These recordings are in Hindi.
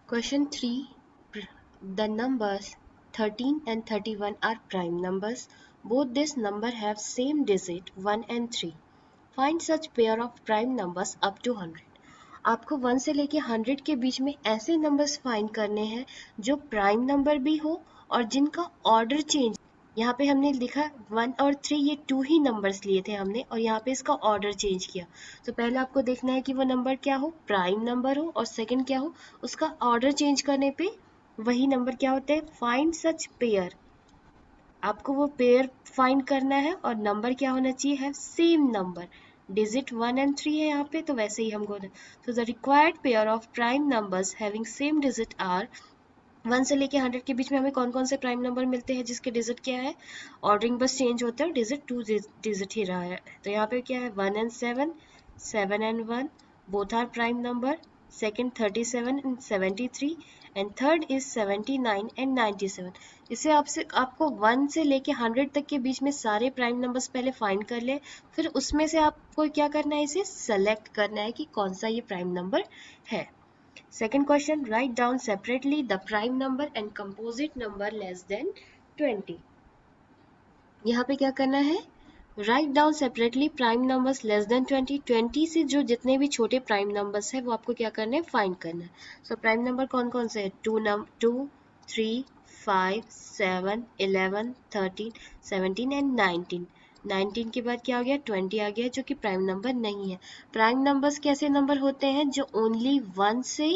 Question 3. The numbers 13 and 31 are prime numbers. Both this number have same digit 1 and 3. Find such pair of prime numbers up to 100. आपको 1 से लेके 100 के बीच में ऐसे नंबर्स फाइंड करने हैं जो प्राइम नंबर भी हो और जिनका ऑर्डर चेंज। यहाँ पे हमने लिखा 1 और 3 ये 2 ही नंबर्स लिए थे हमने और यहाँ पे इसका ऑर्डर चेंज किया। तो पहले आपको देखना है कि वो नंबर क्या हो, प्राइम नंबर हो, और सेकंड क्या हो, उसका ऑर्डर चेंज करने पे वही नंबर क्या होते हैं। फाइंड सच पेयर, आपको वो पेयर फाइंड करना है और नंबर क्या होना चाहिए है सेम नंबर। डिजिट 1 एंड 3 है यहाँ पे, तो वैसे ही हमको तो the required pair of prime numbers having same digit are. 1 से लेके 100 के बीच में हमें कौन कौन से प्राइम नंबर मिलते हैं जिसके डिजिट क्या है, ऑर्डरिंग बस चेंज होता है, डिजिट 2 डिजिट ही रहा है। तो यहाँ पे क्या है 1 and 7, 7 and 1, both are prime number. Second 37 and 73 and third is 79 and 97। इसे आपको 1 से लेके 100 तक के बीच में सारे प्राइम नंबर्स पहले फाइंड कर ले, फिर उसमें से आपको क्या करना है, इसे सेलेक्ट करना है कि कौन सा ये प्राइम नंबर है। Second question, write down separately the prime number and composite number less than 20. यहाँ पे क्या करना है, write down separately prime numbers less than 20. 20 से जो जितने भी छोटे प्राइम नंबर्स है वो आपको क्या करना है, फाइंड करना है। सो प्राइम नंबर कौन कौन से है, 2, 3, 5, 7, 11, 13, 17 एंड 19। 19 के बाद क्या हो गया, 20 आ गया जो कि प्राइम नंबर नहीं है। प्राइम नंबर्स कैसे नंबर होते हैं जो ओनली 1 से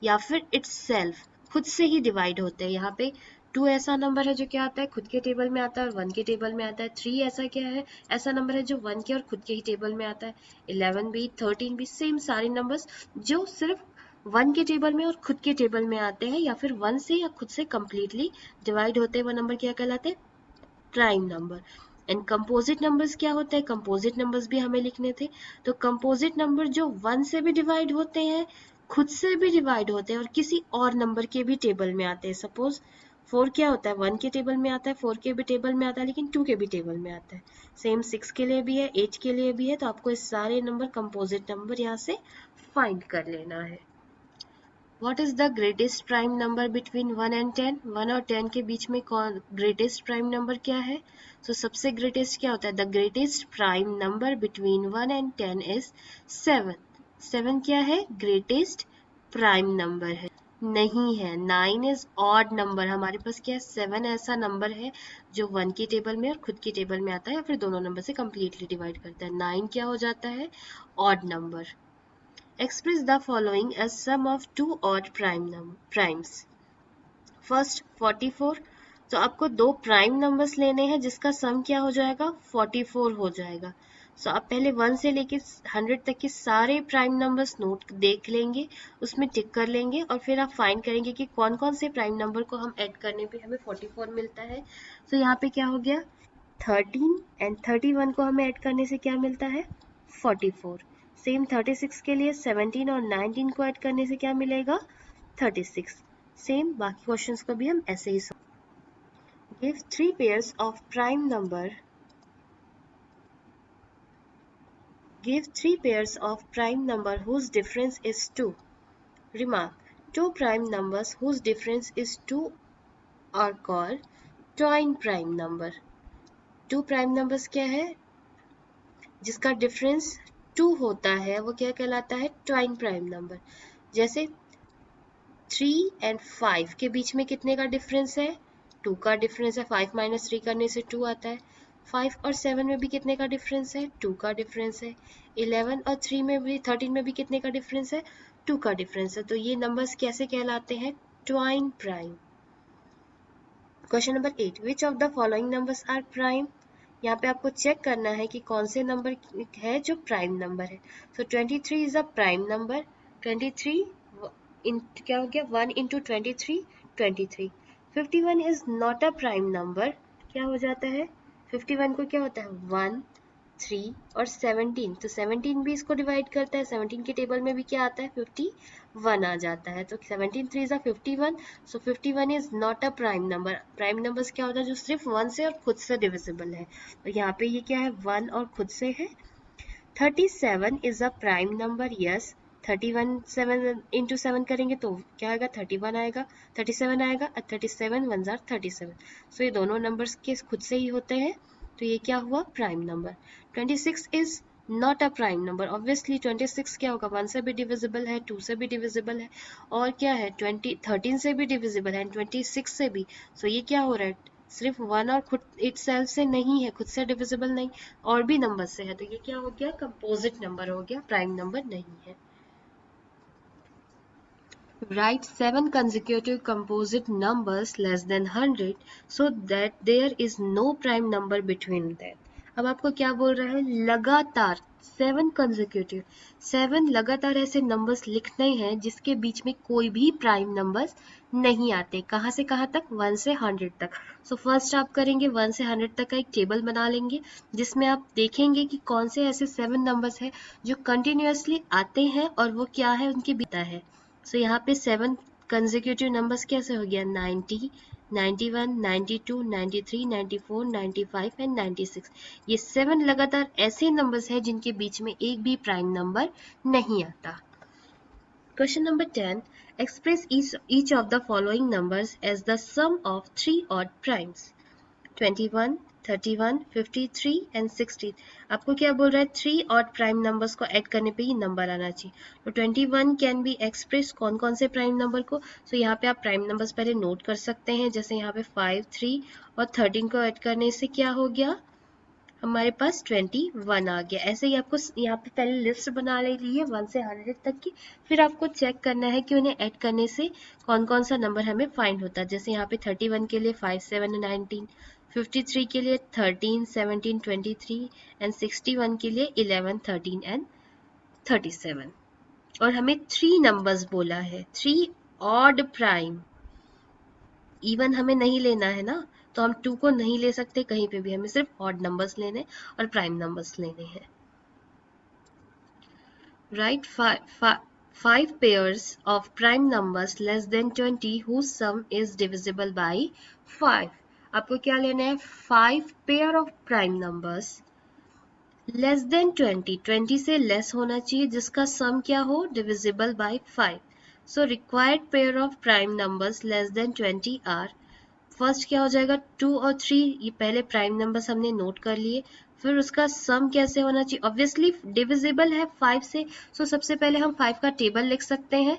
या फिर इट्ससेल्फ खुद से ही डिवाइड होते हैं। यहाँ पे 2 ऐसा नंबर है जो क्या आता है, खुद के टेबल में आता है और 1 के टेबल में आता है। 3 ऐसा क्या है, ऐसा नंबर है जो 1 के और खुद के ही टेबल में आता है। 11 भी, 13 भी, सेम सारे नंबर्स जो सिर्फ 1 के टेबल में और खुद के टेबल में आते हैं या फिर 1 से या खुद से कंप्लीटली डिवाइड होते हैं, वो नंबर क्या कहलाते हैं, prime number. And composite numbers क्या होते हैं, कंपोजिट नंबर्स भी हमें लिखने थे। तो कंपोजिट नंबर जो 1 से भी डिवाइड होते हैं, खुद से भी डिवाइड होते हैं और किसी और नंबर के भी टेबल में आते हैं। सपोज 4 क्या होता है, 1 के टेबल में आता है, 4 के भी टेबल में आता है, लेकिन 2 के भी टेबल में आता है। सेम 6 के लिए भी है, 8 के लिए भी है। तो आपको इस सारे नंबर कंपोजिट नंबर यहाँ से फाइंड कर लेना है। What is the greatest prime number between 1 and 10? 1 और 10 के बीच में कौन greatest prime number क्या है? So सबसे greatest क्या होता है? The greatest prime number between 1 and 10 is 7. 7 क्या है? Greatest prime number है। नहीं है, 9 is odd number। हमारे पास क्या है, 7 ऐसा नंबर है जो 1 की टेबल में और खुद की टेबल में आता है या फिर दोनों नंबर से completely डिवाइड करता है। 9 क्या हो जाता है, odd number। Express the following as sum of two odd primes. First 44, तो आपको दो प्राइम नंबर्स लेने हैं जिसका सम क्या हो जाएगा, 44 हो जाएगा। सो आप पहले 1 से लेके 100 तक के सारे प्राइम नंबर्स नोट देख लेंगे, उसमें टिक कर लेंगे और फिर आप फाइंड करेंगे कि कौन कौन से प्राइम नंबर को हम ऐड करने पे हमें 44 मिलता है। सो यहाँ पे क्या हो गया, 13 एंड 31 को हमें ऐड करने से क्या मिलता है, 44। सेम 36 के लिए 17 और 19 को ऐड करने से क्या मिलेगा, 36। सेम बाकी क्वेश्चंस को भी हम ऐसे ही give 3 pairs of prime number, give 3 pairs of prime number whose difference is 2. Remark, two prime numbers whose difference is 2 are called twin prime number. Two prime numbers क्या है, जिसका डिफरेंस 2 होता है वो क्या कहलाता है, ट्वाइन प्राइम नंबर। जैसे 3 एंड 5 के बीच में कितने का डिफरेंस है, 2 का डिफरेंस है। 5 माइनस 3 करने से 2 आता है। 5 और 7 में भी कितने का डिफरेंस है, 2 का डिफरेंस है। 11 और 3 में भी 13 में भी कितने का डिफरेंस है, 2 का डिफरेंस है। तो ये नंबर्स कैसे कहलाते हैं, twin prime. Question number 8, which of the following numbers are prime. यहाँ पे आपको चेक करना है कि कौन से नंबर है जो प्राइम नंबर है। सो 23 इज अ प्राइम नंबर। 23 क्या हो गया, 1 into 23, 23। 51 is not a prime number, क्या हो जाता है, 51 को क्या होता है, 1, 3 और 17, तो 17 भी इसको डिवाइड करता है। 17 के टेबल में भी क्या आता है, 51 आ जाता है। तो 17 3 is 51, so 51 is not a prime number. Prime numbers क्या होता है, जो सिर्फ 1 से और खुद से डिविजिबल है। तो यहाँ पे ये क्या है, 1 और खुद से है। 37 is a prime number, yes. 31 7 into 7 करेंगे तो क्या आएगा, 31 आएगा, 37 आएगा, और 37 1 जार 37। सो ये दोनों नंबर्स के खुद से ही होते हैं, तो ये क्या हुआ, prime number. 26 is not a prime number. Obviously 26 क्या होगा, 1 से भी डिविजिबल है, 2 से भी डिविजिबल है, और क्या है 13 से भी डिविजिबल है, 26 से भी। सो ये क्या हो रहा है, सिर्फ 1 और खुद इटसेल्फ से नहीं है, खुद से डिविजिबल नहीं, और भी नंबर से है, तो ये क्या हो गया, कंपोजिट नंबर हो गया, प्राइम नंबर नहीं है। Write 7 consecutive composite numbers less than 100 so that there is no prime number between them. अब आपको क्या बोल रहा है, लगातार 7 consecutive, 7 लगातार ऐसे नंबर्स लिखने हैं जिसके बीच में कोई भी प्राइम नंबर्स नहीं आते। कहाँ से कहाँ तक, 1 से 100 तक। सो फर्स्ट आप करेंगे 1 से 100 तक का एक टेबल बना लेंगे, जिसमें आप देखेंगे कि कौन से ऐसे 7 नंबर्स हैं जो कंटिन्यूअसली आते हैं और वो क्या है, उनकी बीता है। सो यहाँ पे 7 कंसेक्यूटिव नंबर्स कैसे हो गया, 90, 91, 92, 93, 94, 95 एंड 96। ये 7 लगातार ऐसे नंबर्स हैं जिनके बीच में एक भी प्राइम नंबर नहीं आता। Question number 10. Express each of the following numbers as the sum of 3 odd primes. 21, 31, 53 and 60। आपको क्या बोल रहा है, 3 ऑड प्राइम नंबर्स को ऐड करने पे ही नंबर आना चाहिए। तो 21 कैन बी एक्सप्रेस कौन कौन से प्राइम नंबर को, सो यहाँ पे आप प्राइम नंबर्स पहले नोट कर सकते हैं। जैसे यहाँ पे 5, 3 और 13 को ऐड करने से क्या हो गया, हमारे पास 21 आ गया। ऐसे ही आपको यहाँ पे पहले लिस्ट बना ली है 1 से 100 तक की, फिर आपको चेक करना है कि उन्हें ऐड करने से कौन कौन सा नंबर हमें फाइंड होता है। जैसे यहाँ पे 31 के लिए 5 7 19, 53 के लिए 13 17 23 एंड 61 के लिए 11 13 एंड 37। और हमें 3 नंबर्स बोला है, 3 ऑड प्राइम। इवन हमें नहीं लेना है ना, तो हम 2 को नहीं ले सकते कहीं पे भी, हमें सिर्फ ऑड नंबर्स लेने और प्राइम नंबर्स लेने हैं। Write five pairs of prime numbers less than 20 whose sum is divisible by 5. आपको क्या लेना है, 5 pair of prime numbers less than 20, 20 से लेस होना चाहिए, जिसका सम क्या हो, divisible by 5। So required pair of prime numbers less than 20 are, first क्या हो जाएगा, 2 और 3, ये पहले प्राइम नंबर्स हमने नोट कर लिए। फिर उसका सम कैसे होना चाहिए, ऑब्वियसली डिविजिबल है 5 से, सो सबसे पहले हम 5 का टेबल लिख सकते हैं।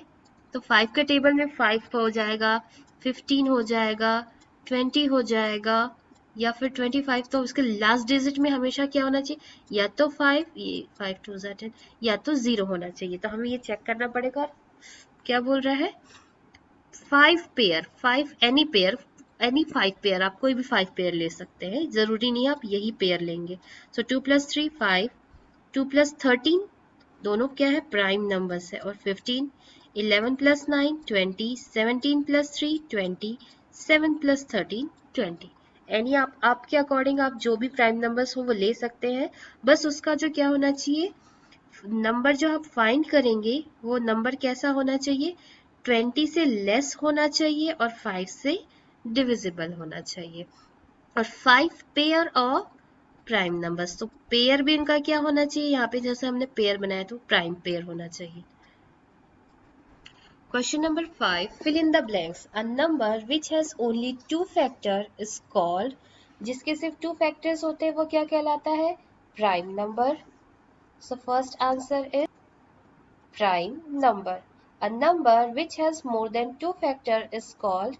तो 5 के टेबल में 5 हो जाएगा, 15 हो जाएगा, 20 हो जाएगा, या फिर 25। तो उसके लास्ट डिजिट में हमेशा क्या होना चाहिए, या तो 5, ये 5 2 10, या तो 0 होना चाहिए। तो हमें ये चेक करना पड़ेगा। क्या बोल रहा है, 5 pair, 5 any pair, any 5 pair, आप कोई भी 5 पेयर ले सकते हैं, जरूरी नहीं आप यही पेयर लेंगे। सो 2 + 3 5, 2 + 13 दोनों क्या है, प्राइम नंबर्स है, और 15, 11 + 9 20, 17 + 3 20, 7 + 13 20। एनी आप आपके अकॉर्डिंग आप जो भी प्राइम नंबर्स हो वो ले सकते हैं। बस उसका जो क्या होना चाहिए, नंबर जो आप फाइंड करेंगे वो नंबर कैसा होना चाहिए, 20 से लेस होना चाहिए और 5 से डिविजिबल होना चाहिए, और 5 पेयर ऑफ प्राइम नंबर्स। तो पेयर भी इनका क्या होना चाहिए, यहाँ पे जैसे हमने पेयर बनाया तो प्राइम पेयर होना चाहिए। Question number 5. Fill in the blanks. A number which has only 2 factor is called, जिसके सिर्फ 2 factors होते हैं वो क्या कहलाता है, prime number. So first answer is prime number. A number which has more than 2 factor is called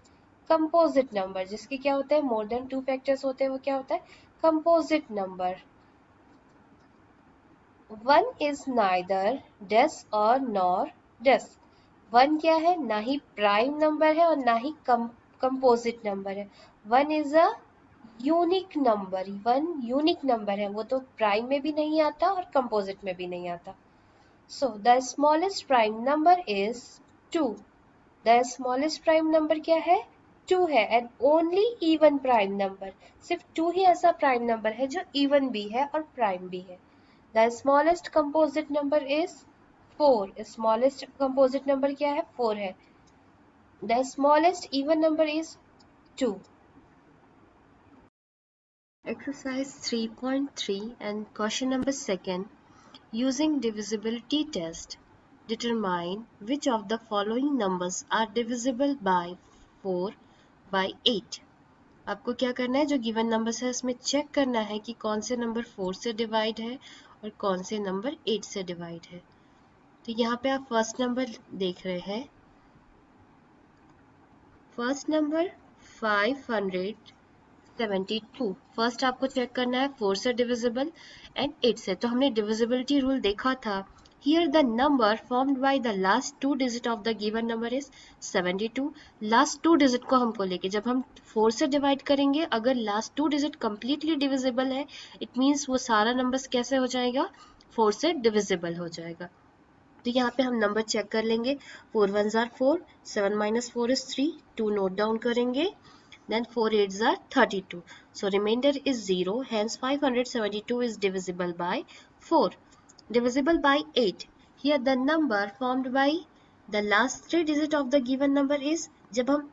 composite number. जिसके क्या होता है, more than 2 factors होते हैं वो क्या होता है, composite number. One is neither des or nor des. One क्या है, ना ही प्राइम नंबर है और ना ही कंपोजिट नंबर है। One is a unique number, one unique number है, वो तो प्राइम में भी नहीं आता और कंपोजिट में भी नहीं आता। सो the smallest prime number is 2। The smallest prime number क्या है, 2 है, and only even prime number, सिर्फ 2 ही ऐसा प्राइम नंबर है जो इवन भी है और प्राइम भी है। The smallest composite number is 4। Smallest composite number क्या है, 4 है। The smallest even number is 2। Exercise 3.3 and question number 2. Using divisibility test, determine which of the following numbers are divisible by 4 by 8. आपको क्या करना है, जो गिवन नंबर्स है उसमें चेक करना है कि कौन से नंबर 4 से डिवाइड है और कौन से नंबर 8 से डिवाइड है। तो यहाँ पे आप फर्स्ट नंबर देख रहे हैं, फर्स्ट नंबर 572। फर्स्ट आपको चेक करना है 4 से डिविजिबल एंड 8 से। तो हमने डिविजिबिलिटी रूल देखा था। Here the number formed by the last two digit of the given number is 72. Last two digit को हमको लेके जब हम 4 से डिवाइड करेंगे, अगर last two digit completely divisible है, इट मीन्स वो सारा नंबर्स कैसे हो जाएगा, 4 से डिविजिबल हो जाएगा। तो यहाँ पे हम नंबर चेक कर लेंगे। 4 1s are 4, 7 minus 4 is 3, 2 note down करेंगे, then 4 8s are 32. So remainder is 0, hence 572 is divisible by 4. Divisible by 8. Here the number formed by the last 3 digit of the given number is, जब हम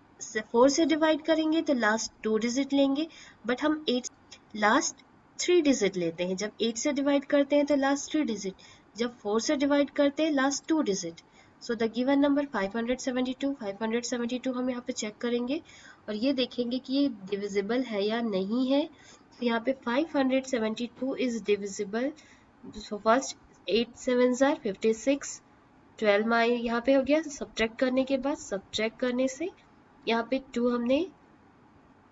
4 से डिवाइड करेंगे तो लास्ट 2 डिजिट लेंगे, बट हम 8 लास्ट 3 डिजिट लेते हैं। जब 8 से डिवाइड करते हैं तो लास्ट 3 डिजिट, जब 4 से डिवाइड करते हैं last 2 digit. So the given number 572 हम यहाँ पे चेक करेंगे और ये देखेंगे कि ये डिविजिबल है या नहीं है। तो यहाँ पे 572 is divisible. So first 8 7s are 56, 12 माइ यहाँ पे हो गया, सब्ट्रैक्ट करने के बाद सब्ट्रैक्ट करने से यहाँ पे 2 हमने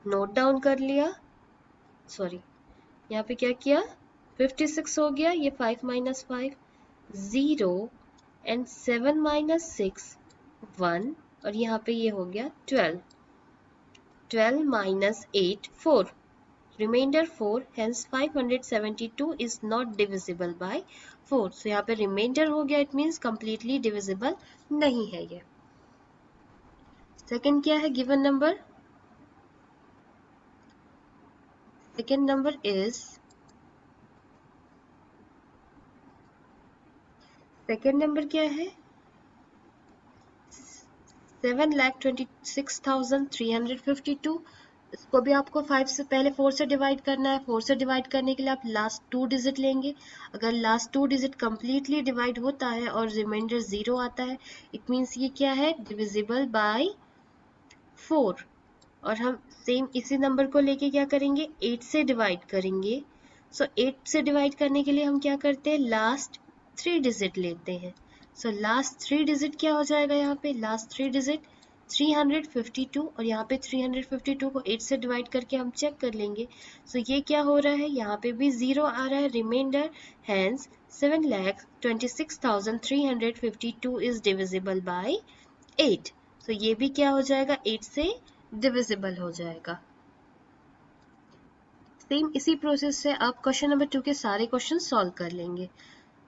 नोट डाउन कर लिया, सॉरी यहाँ पे क्या किया, 56 हो गया, ये 5 minus 5 0 एंड 7 minus 6 1 और यहाँ पे ये हो गया 12 minus 8 4, remainder 4, hence 572 is not divisible by 4. so यहाँ पे remainder हो गया, it means completely divisible नहीं है ये। सेकंड क्या है given number, second number is, second number क्या है, 7,26,352। इसको भी आपको 5 से पहले 4 से डिवाइड करना है। 4 से डिवाइड करने के लिए आप लास्ट 2 डिजिट लेंगे। अगर लास्ट 2 डिजिट कंप्लीटली डिवाइड होता है और रिमाइंडर 0 आता है, इट मीन्स ये क्या है, डिविजिबल बाय 4। और हम सेम इसी नंबर को लेके क्या करेंगे, 8 से डिवाइड करेंगे। सो 8 से डिवाइड करने के लिए हम क्या करते हैं, लास्ट 3 डिजिट लेते हैं। सो लास्ट 3 डिजिट क्या हो जाएगा, यहाँ पे लास्ट 3 डिजिट 352 और यहाँ पे 352 को 8 से डिवाइड करके हम चेक कर लेंगे। सो ये क्या हो रहा है, यहाँ पे भी 0 आ रहा है, remainder, hence 7,26,352 is divisible by 8। So ये भी क्या हो जाएगा, 8 से डिविजिबल हो जाएगा। सेम इसी प्रोसेस से आप क्वेश्चन नंबर 2 के सारे क्वेश्चन सॉल्व कर लेंगे।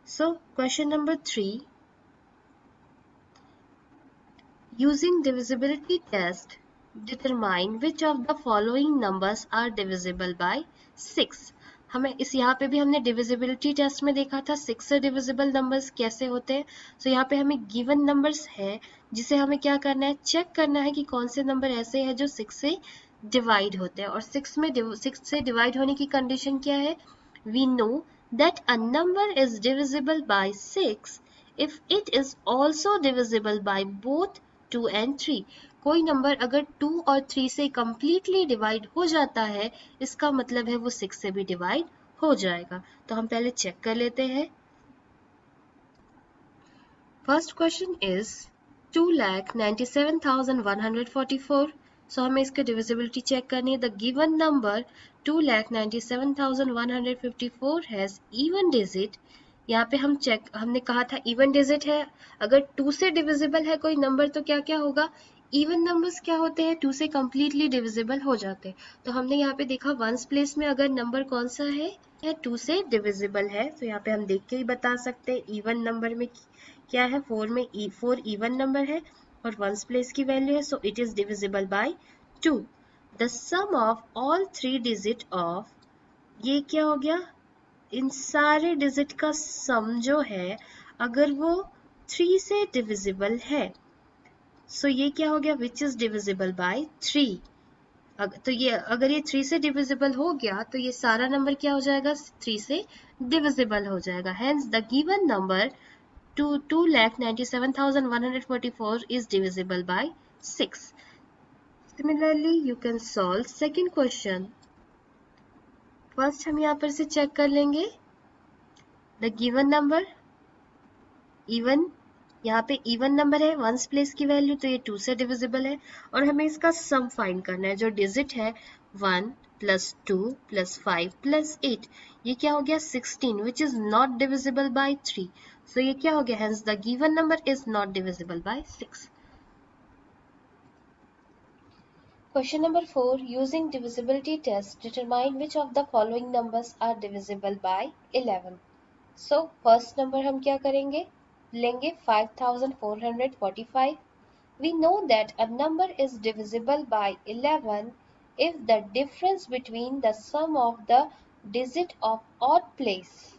So question number 3, using divisibility test determine which of the following numbers are divisible by 6। हमें इस यहाँ पे भी हमने डिविजिबिलिटी टेस्ट में देखा था 6 से डिविजिबल नंबर्स कैसे होते हैं। सो यहाँ पे हमें गिवन नंबर्स है जिसे हमें क्या करना है, चेक करना है कि कौन से नंबर ऐसे हैं जो 6 से डिवाइड होते हैं। और 6 से डिवाइड होने की कंडीशन क्या है, we know that a number is divisible by 6 if it is also divisible by both 2 and 3। कोई नंबर अगर 2 और 3 से कंप्लीटली डिवाइड हो जाता है, इसका मतलब है वो 6 से भी डिवाइड हो जाएगा। तो हम पहले चेक कर लेते हैं। First question is 2,97,144। सो हमें इसके डिविजिबिलिटी चेक करनी है। The given number 2,97,154 has even digit. यहाँ पे हमने कहा था इवन डिजिट है। अगर 2 से डिविजिबल है कोई नंबर तो क्या क्या होगा, इवन नंबर्स क्या होते हैं, 2 से कंप्लीटली डिविजिबल हो जाते हैं। तो हमने यहाँ पे देखा वंस प्लेस में अगर नंबर कौन सा है 2 से डिविजिबल है। तो यहाँ पे हम देख के ही बता सकते हैं इवन नंबर में क्या है, 4 में 4 इवन नंबर है और वंस प्लेस की वैल्यू है, so it is divisible by 2। The sum of all 3 digit of, ये क्या हो गया, इन सारे डिजिट का सम जो है अगर वो 3 से डिविजिबल है, सो ये क्या हो गया, विच इज डिविजिबल बाय 3। तो ये अगर ये 3 से डिविजिबल हो गया तो ये सारा नंबर क्या हो जाएगा, 3 से डिविजिबल हो जाएगा। Hence the given number 2,97,144 is divisible by 6. Similarly, you can solve second question. First हम यहाँ पर से चेक कर लेंगे the given number even, यहाँ पे इवन नंबर है वंस प्लेस की वैल्यू, तो ये 2 से डिविजिबल है और हमें इसका सम फाइंड करना है। जो डिजिट है 1 प्लस 2 प्लस 5 प्लस 8, ये क्या हो गया 16, which is not divisible by 3। सो ये क्या हो गया, hence the given number is not divisible by 6। Question number 4. Using divisibility test, determine which of the following numbers are divisible by 11. So, first number हम क्या करेंगे, लेंगे 5445. We know that a number is divisible by 11 if the difference between the sum of the digit of odd place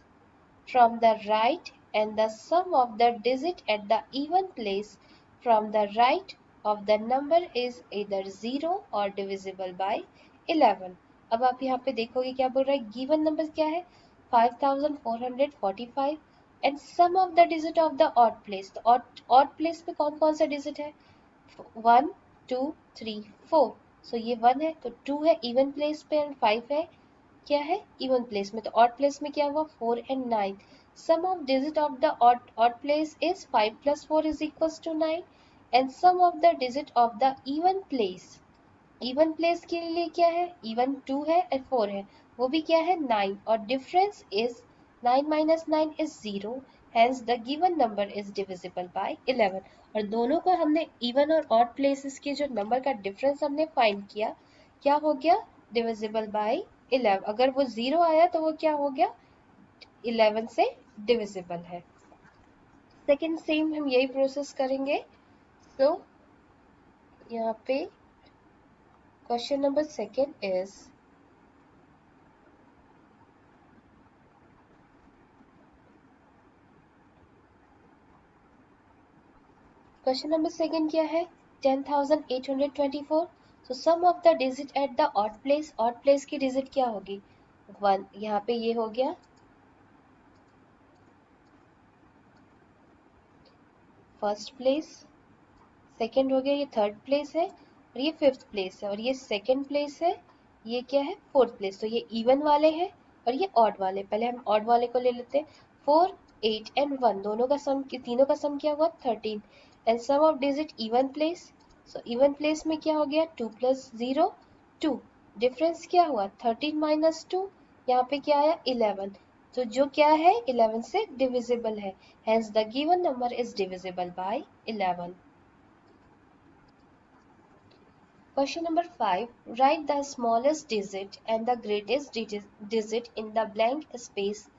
from the right and the sum of the digit at the even place from the right of the number is either 0 or divisible by 11. अब आप यहाँ पे देखोगे क्या बोल रहा है, गिवन नंबर क्या है 5445 and sum of the digit of the odd place. तो ऑड प्लेस में कौन कौन सा डिजिट है, 1 2 3 4। सो ये 1 है तो 2 है इवन प्लेस पे एंड 5 है क्या है इवन प्लेस में। तो ऑड प्लेस में क्या हुआ 4 and 9। Sum of digit of the odd place is 5 plus 4 is equals to 9 and sum of the digit of the even place के लिए क्या है, इवन 2 है और 4 है, वो भी क्या है 9 और difference is 9 minus 9 is 0, hence the given number is divisible by 11। और दोनों को हमने इवन और ऑड प्लेसेस के जो नंबर का डिफरेंस हमने फाइंड किया, क्या हो गया डिविजिबल बाय 11। अगर वो 0 आया तो वो क्या हो गया 11 से डिविजिबल है। सेकेंड सेम हम यही प्रोसेस करेंगे। तो यहाँ पे question number second is question number second क्या है 10,824। तो sum of the digit at the odd place की डिजिट क्या होगी 1। यहाँ पे ये हो गया फर्स्ट प्लेस, सेकेंड हो गया ये थर्ड प्लेस है और ये फिफ्थ प्लेस है और ये सेकेंड प्लेस है, ये क्या है फोर्थ प्लेस। तो ये इवन वाले हैं और ये ऑड वाले। पहले हम ऑड वाले को ले लेते हैं। 4 8 एंड 1 दोनों का सम, तीनों का सम क्या हुआ 13 and sum of digit even place. So even place में क्या हो गया 2 प्लस 0 2, डिफरेंस क्या हुआ 13 माइनस 2, यहाँ पे क्या आया 11। तो जो क्या है 11 से डिविजिबल है, hence the given number is divisible by 11। Question number 5. Write the smallest digit and the greatest digit in the blank space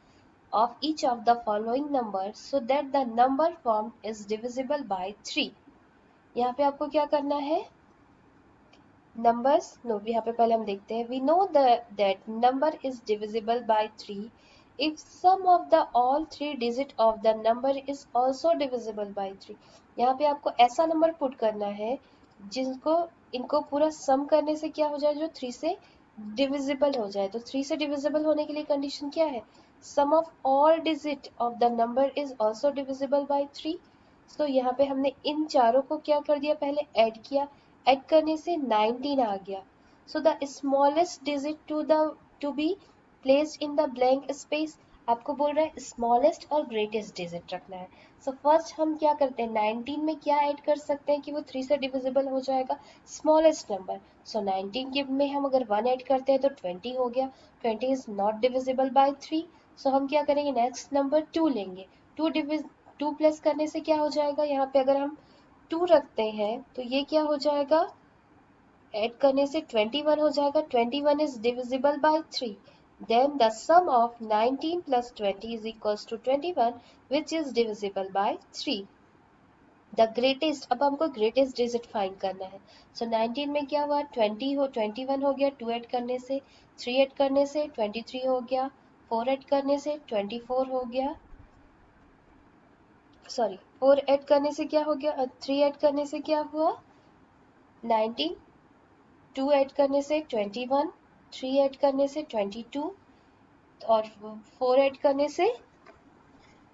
of each of the following numbers so that the number formed is divisible by 3. यहाँ पे आपको क्या करना है, numbers, no, यहाँ पे पहले हम देखते हैं। We know that number is divisible by 3 if sum of the all three digit of the number is also divisible by 3. यहाँ पे आपको ऐसा नंबर पुट करना है जिनको इनको पूरा सम करने से क्या हो जाए जो 3 से डिविजिबल हो जाए। तो 3 से डिविजिबल होने के लिए कंडीशन क्या है, sum of all digit of the number is also divisible by 3। So यहाँ पे हमने इन चारों को क्या कर दिया, पहले ऐड किया, ऐड करने से 19 आ गया। So the smallest digit to be placed in the blank space, आपको बोल रहा है स्मॉलेस्ट और ग्रेटेस्ट डिजिट रखना है। सो फर्स्ट हम क्या करते हैं 19 में क्या ऐड कर सकते हैं कि वो 3 से डिविजिबल हो जाएगा, स्मॉलेस्ट नंबर। सो 19 के में हम अगर 1 ऐड करते हैं तो 20 हो गया, 20 इज नॉट डिविजिबल बाय 3। सो हम क्या करेंगे नेक्स्ट नंबर 2 लेंगे, 2 प्लस करने से क्या हो जाएगा, यहाँ पे अगर हम 2 रखते हैं तो ये क्या हो जाएगा, ऐड करने से 21 हो जाएगा, 21 is divisible by 3। Then the sum of 19 plus 20 is equals to 21 which is divisible by 3. The greatest, अब हमको greatest digit find करना है। So 19 में क्या हुआ 21 हो गया, 2 ऐड करने से, 3 ऐड करने से 23 हो गया, 4 ऐड करने से 24 हो गया, सॉरी 4 ऐड करने से क्या हो गया 3 ऐड करने से क्या हुआ 19, 2 ऐड करने से 21, 3 ऐड करने से 22 और 4 ऐड करने से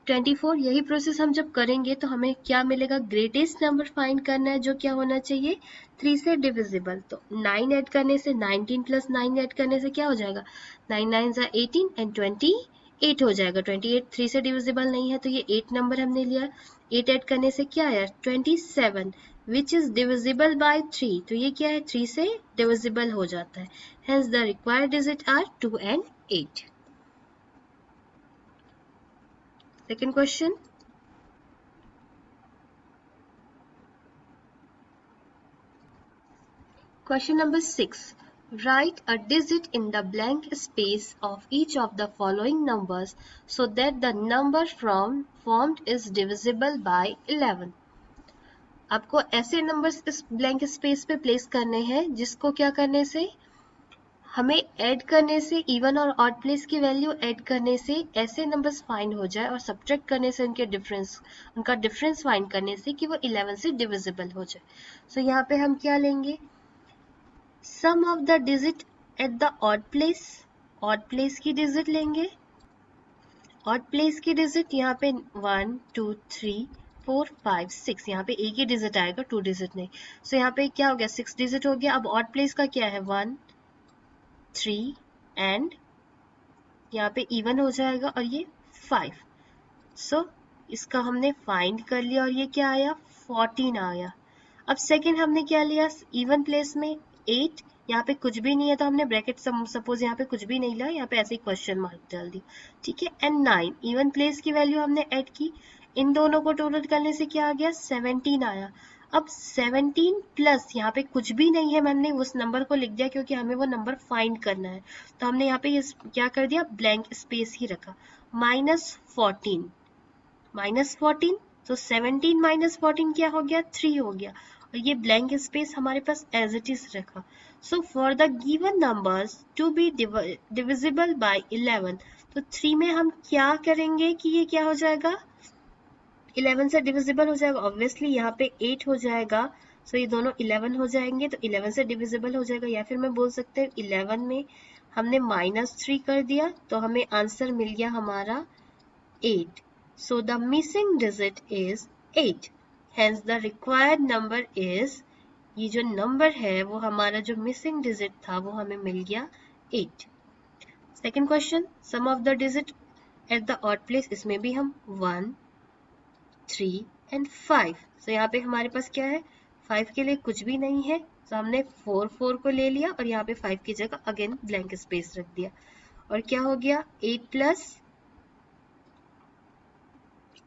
24 यही प्रोसेस हम जब करेंगे तो हमें क्या मिलेगा, ग्रेटेस्ट नंबर फाइंड करना है जो क्या होना चाहिए 3 से डिविजिबल। तो 9 ऐड करने से 19 प्लस 9 ऐड करने से क्या हो जाएगा 9 9 ज़ा 18 एंड 28 हो जाएगा। 28 3 से डिविजिबल नहीं है तो ये 8 नंबर हमने लिया। 8 ऐड करने से क्या आया 27 विच इज डिविजिबल बाय 3, तो ये क्या है 3 से डिविजिबल हो जाता है। Hence the required digit are 2 and 8। Second question. Question number 6. Write a digit in the blank space of each of the following numbers so that the number formed is divisible by 11. आपको ऐसे नंबर्स इस ब्लैंक स्पेस पे प्लेस करने हैं जिसको क्या करने से हमें ऐड करने से इवन और ऑड प्लेस की वैल्यू ऐड करने से ऐसे नंबर्स फाइंड हो जाए और सब्ट्रैक्ट करने से उनका डिफरेंस फाइंड करने से कि वो 11 से डिविजिबल हो जाए। सो यहाँ पे हम क्या लेंगे sum of the digit at the odd place की डिजिट लेंगे। ऑड प्लेस की डिजिट यहाँ पे 1 2 3 4 5 6, यहाँ पे एक ही डिजिट आएगा 2 डिजिट नहीं। सो यहाँ पे क्या हो गया 6 डिजिट हो गया। अब ऑड प्लेस का क्या है 1 3 एंड यहाँ पे इवन हो जाएगा और ये 5। सो इसका हमने फाइंड कर लिया और ये क्या आया 14 आया। अब सेकंड हमने क्या लिया इवन प्लेस में 8, यहाँ पे कुछ भी नहीं है तो हमने ब्रैकेट सपोज यहाँ पे कुछ भी नहीं लिया, यहाँ पे ऐसे ही क्वेश्चन मार्क डाल दी, ठीक है। एंड 9 इवन प्लेस की वैल्यू हमने ऐड की, इन दोनों को टोटल करने से क्या आ गया 17 आया। अब 17 प्लस यहाँ पे कुछ भी नहीं है, मैंने उस नंबर को लिख दिया क्योंकि हमें वो नंबर फाइंड करना है। तो हमने यहाँ पे क्या कर दिया ब्लैंक स्पेस ही रखा -14 -14। तो 17 -14 क्या हो गया 3 हो गया और ये ब्लैंक स्पेस हमारे पास एज इट इज रखा। So for the given numbers to be divisible by 11, तो 3 में हम क्या करेंगे कि ये क्या हो जाएगा 11 से डिविजिबल हो जाएगा। ऑब्वियसली यहाँ पे 8 हो जाएगा, सो ये दोनों 11 हो जाएंगे तो 11 से डिविजिबल हो जाएगा। या फिर मैं बोल सकते हैं 11 में हमने -3 कर दिया तो हमें आंसर मिल गया हमारा 8। So the missing digit is 8. Hence the required number is, ये जो नंबर है वो हमारा जो मिसिंग डिजिट था वो हमें मिल गया 8। Second question sum of the digit at the odd place, इसमें भी हम 1 3 एंड 5। सो यहाँ पे हमारे पास क्या है 5 के लिए कुछ भी नहीं है तो हमने 4 4 को ले लिया और यहाँ पे 5 की जगह अगेन ब्लैंक स्पेस रख दिया और क्या हो गया 8 प्लस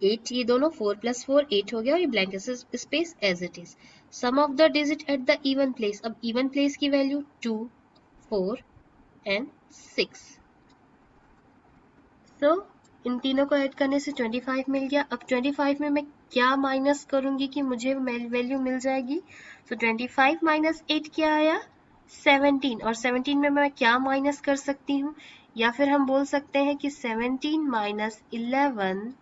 8, ये दोनों 4 + 4 8 हो गया और ये blank space as it is. Sum of the digit at the even place, अब इवन प्लेस की वैल्यू 2 4 एंड 6। सो इन तीनों को ऐड करने से 25 मिल गया। अब 25 में मैं क्या माइनस करूंगी कि मुझे वैल्यू मिल जाएगी। तो 25 - 8 क्या आया 17, और 17 में मैं क्या माइनस कर सकती हूँ, या फिर हम बोल सकते हैं कि 17 - 11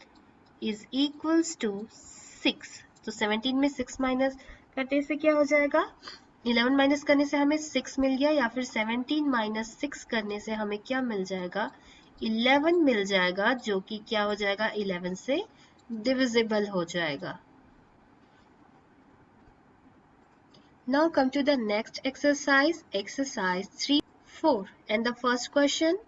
इज इक्वल्स टू 6। तो 17 में 6 माइनस करने से क्या हो जाएगा 11 माइनस करने से हमें 6 मिल गया, या फिर 17 - 6 करने से हमें क्या मिल जाएगा 11 मिल जाएगा, जो कि क्या हो जाएगा 11 से डिविजिबल हो जाएगा। Now come to the next exercise, exercise 3-4, and the first question,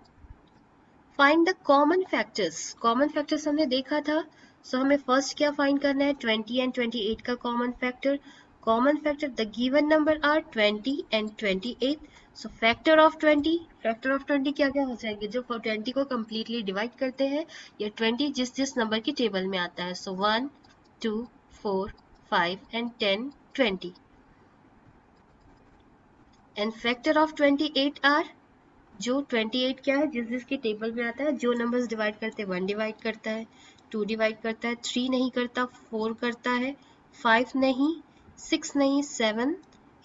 find the common factors. Common factors हमने देखा था, so हमें first क्या find करना है 20 and 28 का common factor. Common factor, the given number are 20 and 28. So factor of 20 क्या क्या हो जाएंगे, जो 20 को completely divide करते हैं, या 20 जिस नंबर की टेबल में आता है। So 1 2 4 5 and 10 20. And factor of 28 are, जो 28 क्या है जिसकी टेबल में आता है, जो नंबर्स डिवाइड करते हैं 1 डिवाइड करता है, 2 डिवाइड करता है, 3 नहीं करता, 4 करता है, 5 नहीं, 6 नहीं, 7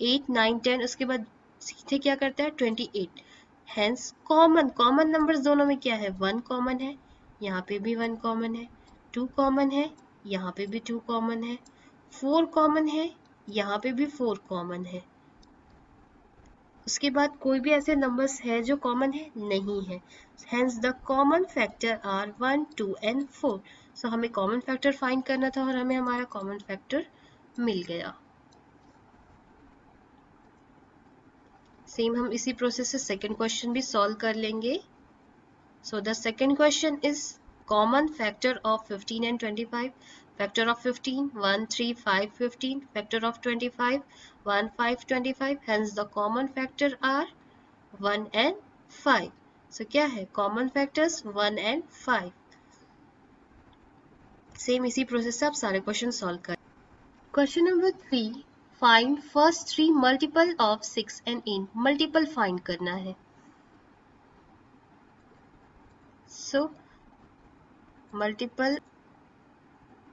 8 9 10, उसके बाद सीधे क्या करता है 28। हेंस कॉमन नंबर्स दोनों में क्या है 1 कॉमन है, यहाँ पे भी 1 कॉमन है, 2 कॉमन है, यहाँ पे भी 2 कॉमन है, 4 कॉमन है, यहाँ पे भी 4 कॉमन है। उसके बाद कोई भी ऐसे नंबर्स है जो कॉमन है? नहीं है। Hence the common factor are 1, 2 and 4। So हमें कॉमन फैक्टर फाइंड करना था और हमें हमारा कॉमन फैक्टर मिल गया। सेम हम इसी प्रोसेस से सेकेंड क्वेश्चन भी सॉल्व कर लेंगे। So the second question is common factor of 15 and 25. Factor of 15 1 3 5 15. Factor of 25 1 5 25. Hence the common factor are 1 and 5. So क्या है? Common factors 1 and 5. सेम इसी प्रोसेस से आप सारे क्वेश्चन सॉल्व कर। Question number 3, find first 3 multiple of 6 and 8. Multiple find करना है। So multiple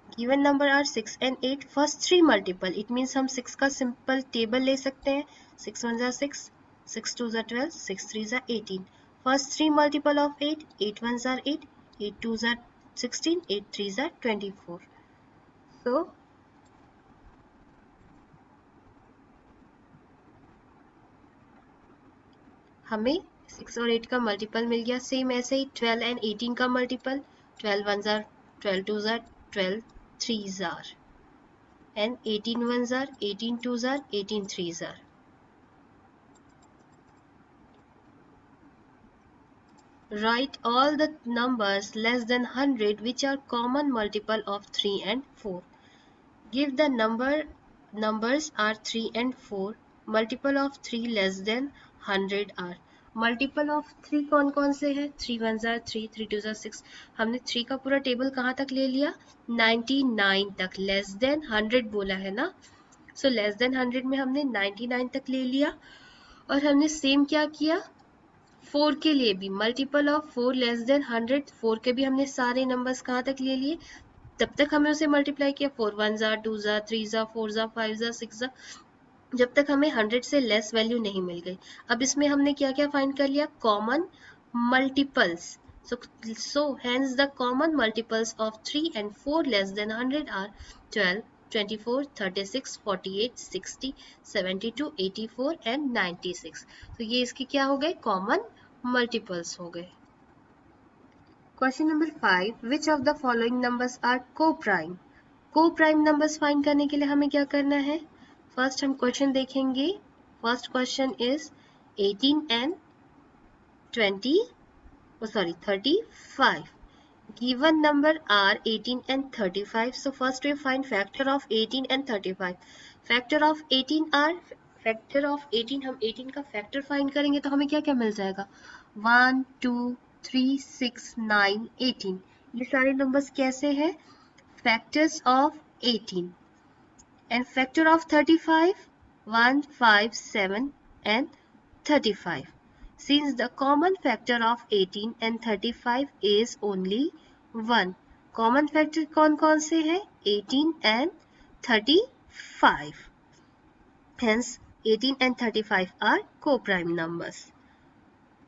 given number are 6 and 8. First 3 multiple, it means हम 6 का सिंपल टेबल ले सकते हैं। 6 1 ज़ा 6, 6 2 ज़ा 12, 6 3 ज़ा 18. फर्स्ट 3 मल्टीपल ऑफ 8, 8 1 ज़ा 8, 8 2 ज़ा 16, 8 3 ज़ा 24. सो हमें 6 और 8 का मल्टीपल मिल गया। सेम ऐसे ही 12 and 18 का मल्टीपल, 12 1 ज़ा 12 2 ज़ा 12 3 ज़ा and 18 1 ज़ा 18 2 ज़ा 18 3 ज़ा. Write all the numbers less than 100 which are common multiple of 3 and 4. Give the numbers are 3 and 4. Multiple of 3 less than 100 are. Multiple of 3 कौन कौन से हैं? 3 1 ज़ा 3, 3 2 ज़ा 6. हमने 3 का पूरा टेबल कहाँ तक ले लिया? 99 तक. लेस देन 100 बोला है ना, सो लेस देन 100 में हमने 99 तक ले लिया। और हमने सेम क्या किया? 4 के लिए भी मल्टीपल ऑफ 4 लेस देन 100, 4 के भी हमने सारे नंबर्स कहाँ तक ले लिए? तब तक हमें उसे मल्टीप्लाई किया। 4 1 ज़ा 2 ज़ा 3 ज़ा 4 ज़ा 5 ज़ा 6 ज़ा, जब तक हमें 100 से लेस वैल्यू नहीं मिल गई। अब इसमें हमने क्या क्या फाइंड कर लिया? Common multiples. So hence the common multiples of 3 and 4 less than 100 are 12, 24, 36, 48, 60, 72, 84 and 96. तो ये इसके क्या हो गए? कॉमन मल्टीपल्स हो गए। Question number 5, which of the following numbers are coprime? Coprime numbers find करने के लिए हमें क्या करना है? फर्स्ट हम क्वेश्चन देखेंगे। First question is 18 and 35. Given number are 18 and 35. So first we find factor of 18 and 35. Factor of 18 हम 18 का फैक्टर फाइंड करेंगे तो हमें क्या क्या मिल जाएगा? 1 2 3 6 9 18. ये सारे नंबर्स कैसे हैं? Factors of 18. And factor of 35 1 5 7 and 35. Since the common factor of 18 and 35 is only 1. Common factor कौन कौन से हैं? 18 and 35. Hence 18 and 35 are co-prime numbers.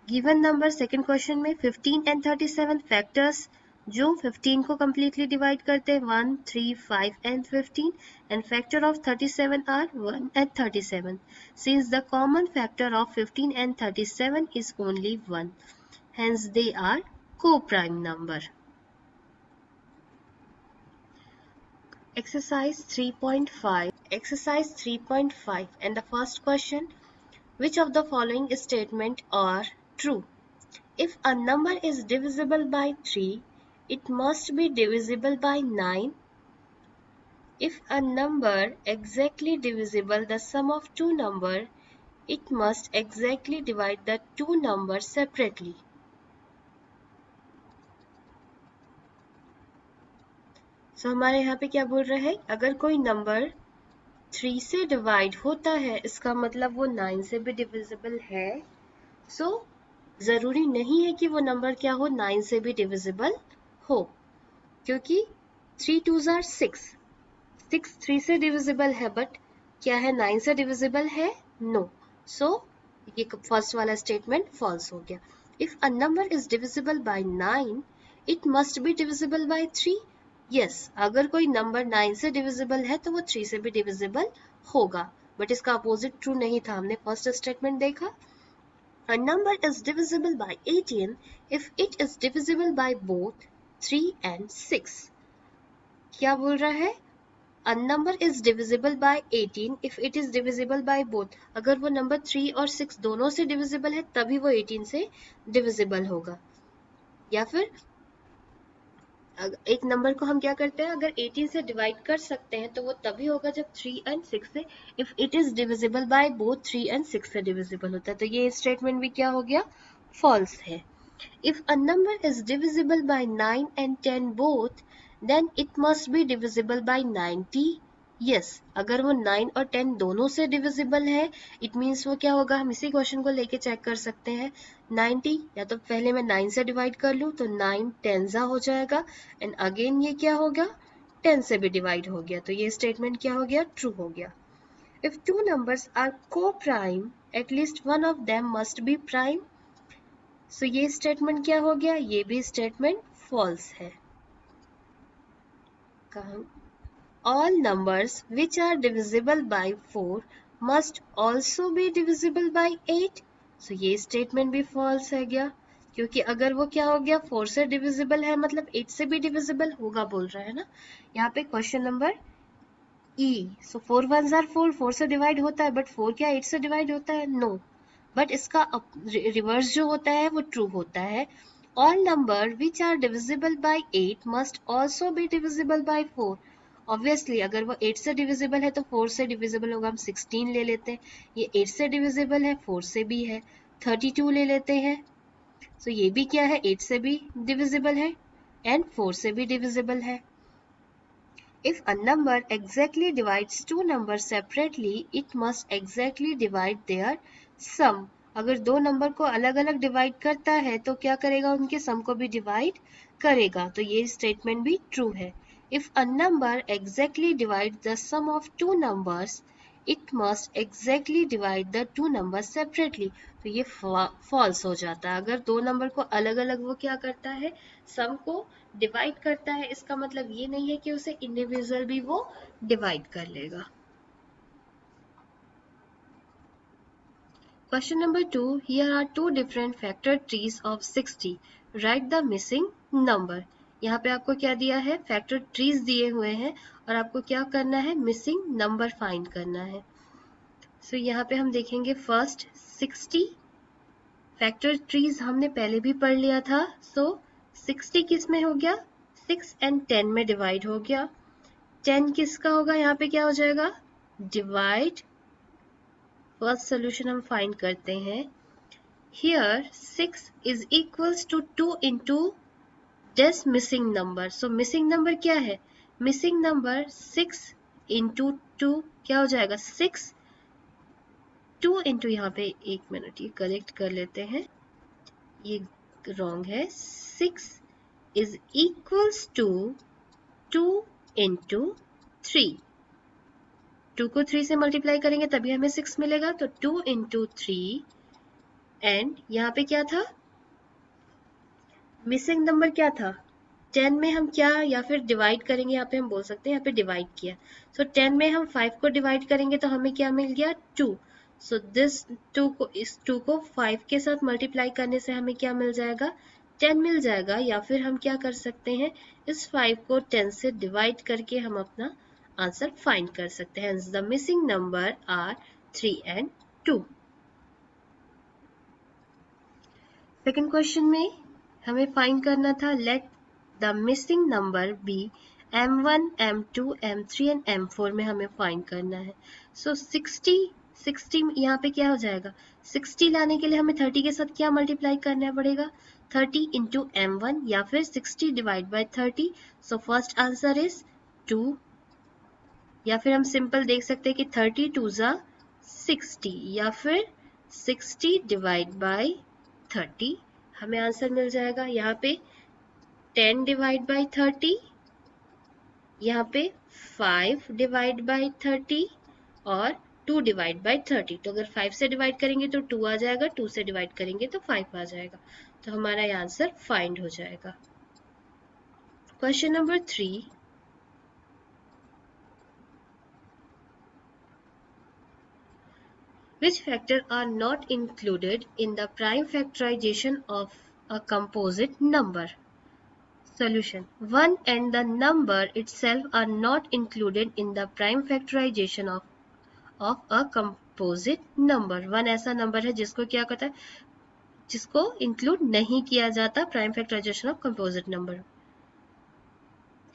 Given number second question में 15 and 37 factors जो 15 को completely divide करते हैं 1, 3, 5 and 15, and factor of 37 are 1 and 37. Since the common factor of 15 and 37 is only 1, hence they are co-prime number. Exercise 3.5. Exercise 3.5 and the first question, which of the following statement are true? If a number is divisible by 3, it must be divisible by 9. If a number exactly divisible the sum of two numbers, it must exactly divide the two numbers separately. So हमारे यहाँ पे क्या बोल रहा है? अगर कोई नंबर 3 से डिवाइड होता है इसका मतलब वो 9 से भी डिविजिबल है। सो जरूरी नहीं है कि वो नंबर क्या हो, 9 से भी डिविजिबल हो, क्योंकि 3 2s are 6, 6 3 से डिविजिबल है, बट क्या है 9 से डिविजिबल है? नो। सो ये फर्स्ट वाला स्टेटमेंट फॉल्स हो गया। If a number is divisible bye 9, it must be divisible by 3. Yes, अगर कोई नंबर 9 से डिविजिबल है तो वो 3 से भी डिविजिबल होगा, बट इसका अपोजिट ट्रू नहीं था। हमने फर्स्ट स्टेटमेंट देखा, a number is divisible by 18 if it is divisible by both 3 and 6। क्या बोल रहा है? A number is divisible by 18 if it is divisible by both। अगर वो नंबर 3 और 6 दोनों से डिविजिबल है तभी वो 18 से डिविजिबल होगा। या फिर एक नंबर को हम क्या करते हैं, अगर 18 से डिवाइड कर सकते हैं तो वो तभी होगा जब 3 एंड 6 से, if it is divisible by both 3 and 6 से डिविजिबल होता है। तो ये स्टेटमेंट भी क्या हो गया? फॉल्स है। If a number is divisible by 9 and 10 both, then it must be divisible by 90। Yes, अगर वो 9 और 10 दोनों से divisible है, it means वो क्या होगा? हम इसी क्वेश्चन को लेके चेक कर सकते हैं। 90 या तो पहले मैं 9 से डिवाइड कर लूँ तो 9 टेंजा हो जाएगा, एंड अगेन ये क्या होगा? 10 से भी डिवाइड हो गया, तो ये स्टेटमेंट क्या हो गया? ट्रू हो गया। If two numbers are co-prime, at least one of them must be prime। सो ये स्टेटमेंट क्या हो गया? ये भी स्टेटमेंट फॉल्स है। All numbers which are divisible by 4 must also be divisible by 8। So ये स्टेटमेंट भी फॉल्स है गया, क्योंकि अगर वो क्या हो गया? 4 से डिविजिबल है मतलब 8 से भी डिविजिबल होगा बोल रहा है ना। यहाँ पे क्वेश्चन नंबर ई। सो 4 1 जार 4, 4 से डिवाइड होता है, बट 4 क्या 8 से डिवाइड होता है? नो। बट इसका रिवर्स जो होता है वो ट्रू होता है। All number which are divisible by 8 must also be divisible by 4। Obviously अगर वो 8 से डिविजिबल है तो 4 से डिविजिबल होगा। हम 16 ले लेते हैं, ये 8 से डिविजिबल है, 4 से भी है। 32 ले लेते हैं, सो ये भी क्या है? 8 से भी डिविजिबल है एंड 4 से भी डिविजिबल है। If a number exactly divides two numbers separately, it must exactly divide their sum। अगर दो नंबर को अलग अलग डिवाइड करता है तो क्या करेगा? उनके सम को भी डिवाइड करेगा, तो ये स्टेटमेंट भी ट्रू है। If a number exactly divides the sum of two numbers, it must exactly divide the two numbers separately। तो ये फॉल्स हो जाता है। अगर दो नंबर को अलग अलग वो क्या करता है? सम को डिवाइड करता है, इसका मतलब ये नहीं है कि उसे इंडिविजुअल भी वो डिवाइड कर लेगा। Question number 2, here are two different factor trees of 60, write the missing number. यहाँ पे आपको क्या दिया है? फैक्टर ट्रीज दिए हुए हैं और आपको क्या करना है? मिसिंग नंबर फाइंड करना है। सो यहाँ पे हम देखेंगे फर्स्ट 60 फैक्टर ट्रीज हमने पहले भी पढ़ लिया था। सो 60 किस में हो गया? 6 एंड 10 में डिवाइड हो गया। 10 किसका होगा? यहाँ पे क्या हो जाएगा? डिवाइड। फर्स्ट सोल्यूशन हम फाइंड करते हैं। Here 6 is equals to 2 into this missing number. So missing number क्या है? मिसिंग नंबर 6 इंटू 2 क्या हो जाएगा? 6। 2 इंटू, यहाँ पे एक मिनट ये करेक्ट कर लेते हैं, ये रॉन्ग है। 6 इज इक्वल्स टू 2 इंटू 3। 2 को 3 से मल्टीप्लाई करेंगे तभी हमें 6 मिलेगा, तो 2 इंटू 3 एंड यहाँ पे क्या था? मिसिंग नंबर क्या था? 10 में हम क्या या फिर डिवाइड करेंगे, यहाँ पे हम बोल सकते हैं यहाँ पे डिवाइड किया। सो 10 में हम 5 को डिवाइड करेंगे तो हमें क्या मिल गया? 2। सो दिस 2 को, इस 2 को 5 के साथ मल्टीप्लाई करने से हमें क्या मिल जाएगा? 10 मिल जाएगा। या फिर हम क्या कर सकते हैं? इस 5 को 10 से डिवाइड करके हम अपना आंसर फाइंड कर सकते हैं। The missing number are 3 and 2। Second question में हमें फाइंड करना था let the missing number be m1, m2, m3 and m4 में हमें फाइंड करना है। सो 60 यहाँ पे क्या हो जाएगा? 60 लाने के लिए हमें 30 के साथ क्या मल्टीप्लाई करना पड़ेगा? 30 इंटू m1 या फिर 60 divide by 30। So first answer is 2, या फिर हम सिंपल देख सकते हैं कि 30 2 ज़ा 60 या फिर 60 डिवाइड बाई 30, हमें आंसर मिल जाएगा। यहाँ पे 10 डिवाइड बाई 30, यहाँ पे 5 डिवाइड बाई 30 और 2 डिवाइड बाई 30। तो अगर 5 से डिवाइड करेंगे तो 2 आ जाएगा, 2 से डिवाइड करेंगे तो 5 आ जाएगा, तो हमारा ये आंसर फाइंड हो जाएगा। Question number 3, Which factor are not included in the prime factorization of a composite number? Solution: 1 and the number itself are not included in the prime factorization of a composite number. 1 ऐसा नंबर है जिसको क्या कहता है, जिसको इंक्लूड नहीं किया जाता prime factorization of composite number.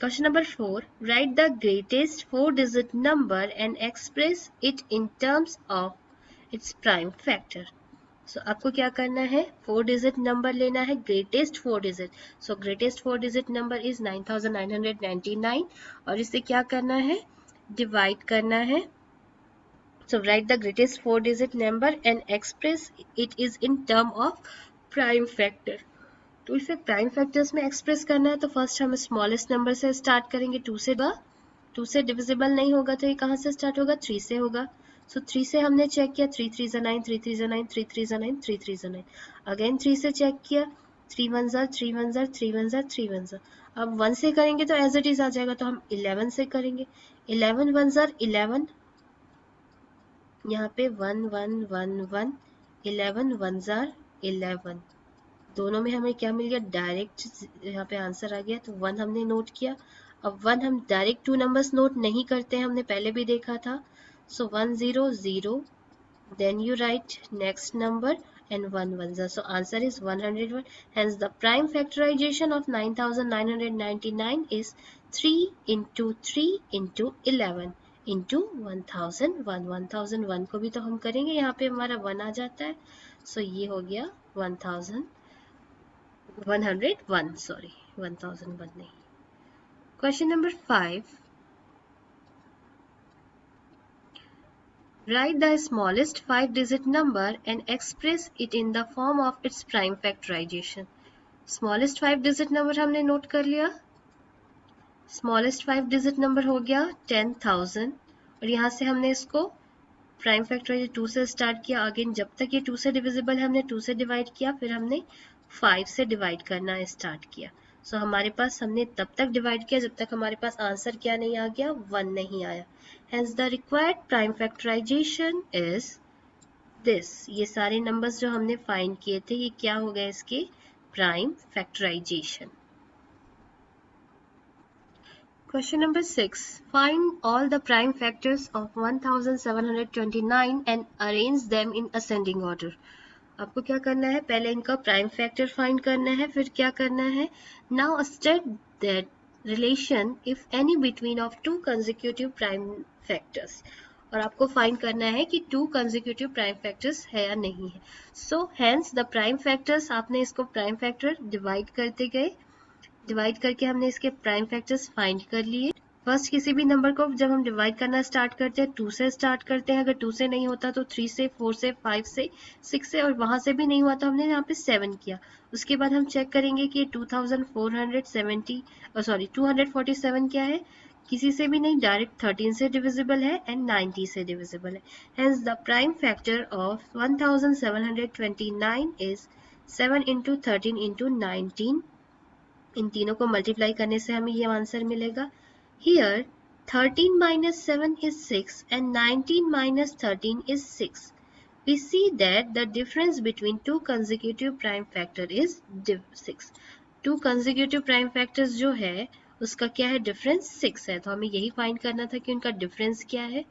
Question number 4. Write the greatest 4-digit number and express it in terms of its prime factor. So आपको क्या करना है, 4-digit number लेना है, greatest 4-digit. So greatest 4-digit number is 9999 और इसे क्या करना है, divide करना है. So write the greatest 4-digit number and express it is in term of prime factor. तो इसे प्राइम फैक्टर्स में एक्सप्रेस करना है तो फर्स्ट हम स्मॉलेस्ट नंबर से स्टार्ट करेंगे. 2 से डिविजिबल नहीं होगा तो ये कहाँ से स्टार्ट होगा, 3 से होगा. सो 3 से हमने चेक किया, 3 3 ज़ा 9, 3 3 ज़ा 9, 3 3 ज़ा 9, 3 3 ज़ा 9. अगेन 3 से चेक किया, 3 1 ज़ा 3 1 ज़ा 3 1 ज़ा 3 1 ज़ा. अब 1 से करेंगे तो एज इट इज आ जाएगा, तो हम 11 से करेंगे. 11 1 ज़ा 11, यहाँ पे 1 1 1 1, 11 1 ज़ा 11. दोनों में हमें क्या मिल गया, डायरेक्ट यहाँ पे आंसर आ गया. तो 1 हमने नोट किया. अब 1 हम डायरेक्ट 2 नंबर्स नोट नहीं करते हैं, हमने पहले भी देखा था. सो 1 0 0, then you write next number and 1 1 0. So answer is 101. Hence the prime factorization of 9999 is 3 into 3 into 11 into 1001. 1001 को भी तो हम करेंगे, यहाँ पे हमारा 1 आ जाता है. सो ये हो गया 101, sorry 1001 नहीं. Question number 5. Write the smallest 5-digit number and express it in the form of its prime factorization. Smallest 5-digit number हमने नोट कर लिया. Smallest 5-digit number हो गया 10,000 और यहाँ से हमने इसको प्राइम फैक्टराइजेशन 2 से स्टार्ट किया. अगेन जब तक ये 2 से डिविजिबल है हमने 2 से डिवाइड किया, फिर हमने 5 से डिवाइड करना स्टार्ट किया. सो हमारे पास हमने तब तक डिवाइड किया जब तक हमारे पास आंसर क्या नहीं आ गया, 1 नहीं आया. Hence the required prime factorization is this. ये सारे नंबर्स जो हमने फाइंड किए थे ये क्या हो गए, इसके prime factorisation. Question number 6. Find all the prime factors of 1729 and arrange them in ascending order. आपको क्या करना है, पहले इनका प्राइम फैक्टर फाइंड करना है, फिर क्या करना है, now state that relation if any between of 2 consecutive prime factors. और आपको फाइंड करना है कि 2 कंसेक्यूटिव प्राइम फैक्टर्स है या नहीं है. So hence the prime factors, आपने इसको प्राइम फैक्टर डिवाइड करते गए, डिवाइड करके हमने इसके प्राइम फैक्टर्स फाइंड कर लिए. फर्स्ट किसी भी नंबर को जब हम डिवाइड करना स्टार्ट करते हैं 2 से स्टार्ट करते हैं. अगर 2 से नहीं होता तो 3 से, 4 से, 5 से, 6 से, और वहां से भी नहीं हुआ तो हमने यहाँ पे 7 किया. उसके बाद हम चेक करेंगे कि 247 क्या है, किसी से भी नहीं, डायरेक्ट 13 से डिविजिबल है एंड 90 से डिविजिबल है. Hence the prime factor of 1729 is 7 into 13 into 19. इन तीनों को मल्टीप्लाई करने से हमें ये आंसर मिलेगा. Here 13 minus 7 is 6 and 19 minus 13 is 6. We see that the difference between 2 consecutive prime factor is 6. 2 consecutive prime factors जो है उसका क्या है, डिफरेंस 6 है. तो हमें यही फाइंड करना था कि उनका डिफरेंस क्या है.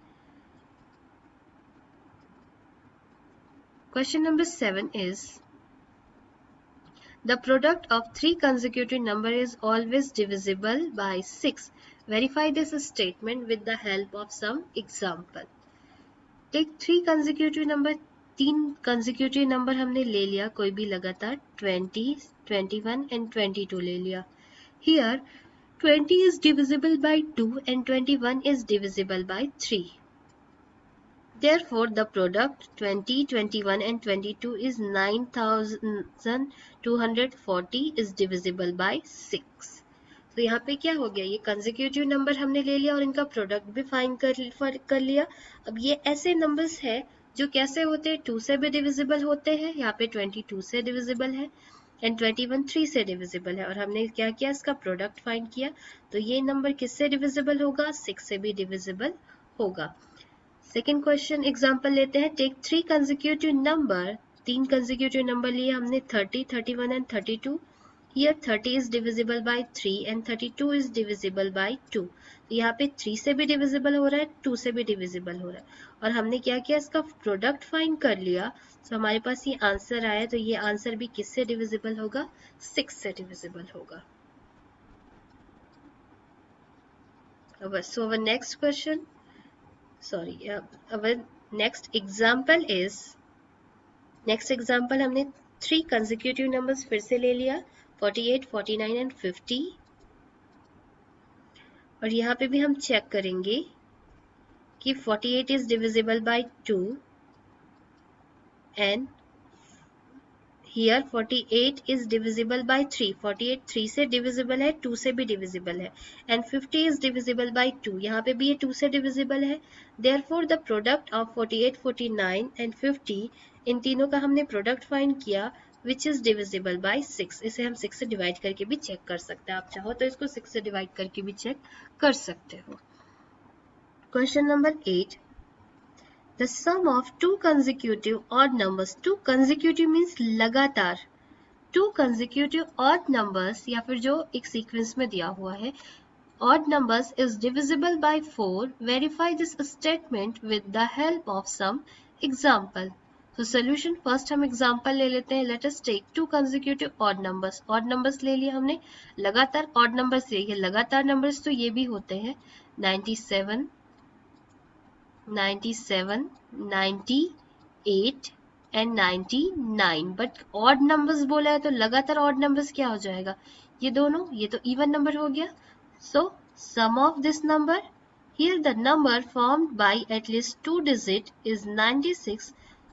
Question number 7 is the product of 3 consecutive numbers is always divisible by 6. Verify this statement with the help of some example. Take 3 consecutive number. 3 consecutive number हमने ले लिया कोई भी लगातार, 20, 21 and 22 ले लिया. Here 20 is divisible by 2 and 21 is divisible by 3. Therefore, the product 20, 21 and 22 is 9240 is divisible by 6. तो यहाँ पे क्या हो गया, ये कंसेक्यूटिव नंबर हमने ले लिया और इनका प्रोडक्ट भी फाइंड कर लिया. अब ये ऐसे नंबर्स है जो कैसे होते हैं, 2 से भी डिविजिबल होते हैं. यहाँ पे 22 से डिविजिबल है एंड 21 3 से डिविजिबल है. और हमने क्या किया, इसका प्रोडक्ट फाइंड किया. तो ये नंबर किससे डिविजिबल होगा, 6 से भी डिविजिबल होगा. सेकेंड क्वेश्चन एग्जाम्पल लेते हैं। Take 3 consecutive number, 3 consecutive number लिए हमने 30, 31 and 32। Here 30 is divisible by 3 and 32 is divisible by 2. तो यहाँ पे 3 से भी डिविजिबल हो रहा है, 2 से भी डिविजिबल हो रहा है, और हमने क्या किया, इसका प्रोडक्ट फाइंड कर लिया। तो हमारे पास ये आंसर आया। तो ये आंसर भी किससे डिविजिबल होगा, 6 से डिविजिबल होगा। So our next question, our next example is, next example हमने 3 कंसेक्यूटिव नंबर्स फिर से ले लिया, 48, 49 एंड 50। और यहाँ पे भी हम चेक करेंगे कि 48 is divisible by 2 and here 48 is divisible by 3। 48 3 से डिविजिबल है, 2 से भी डिविजिबल है, एंड 50 इज डिविजिबल बाय 2। यहाँ पे भी ये 2 से डिविजिबल है। Therefore the product of 48, 49 and 50, इन तीनों का हमने प्रोडक्ट फाइंड किया, विच इज डिविजिबल बाय 6। इसे हम 6 से डिवाइड करके भी चेक कर सकते हैं। आप चाहो तो इसको 6 से डिवाइड करके भी चेक कर सकते हो। Question number 8, the sum of two consecutive odd numbers, two consecutive means लगातार, two consecutive odd numbers या फिर जो एक सीक्वेंस में दिया हुआ है, odd numbers is divisible by 4. Verify this statement with the help of some example. So solution, first हम example ले लेते हैं। Let us take two consecutive odd numbers. Odd numbers ले लिया हमने, लगातार odd numbers ले लिया। लगातार numbers तो ये भी होते हैं 97, 97, 98 एंड 99, बट ऑड नंबर्स बोला है तो लगातार ऑड नंबर्स क्या हो जाएगा, ये दोनों, ये तो इवन नंबर हो गया। So sum of this number, here the number formed by at least 2 digit is 96।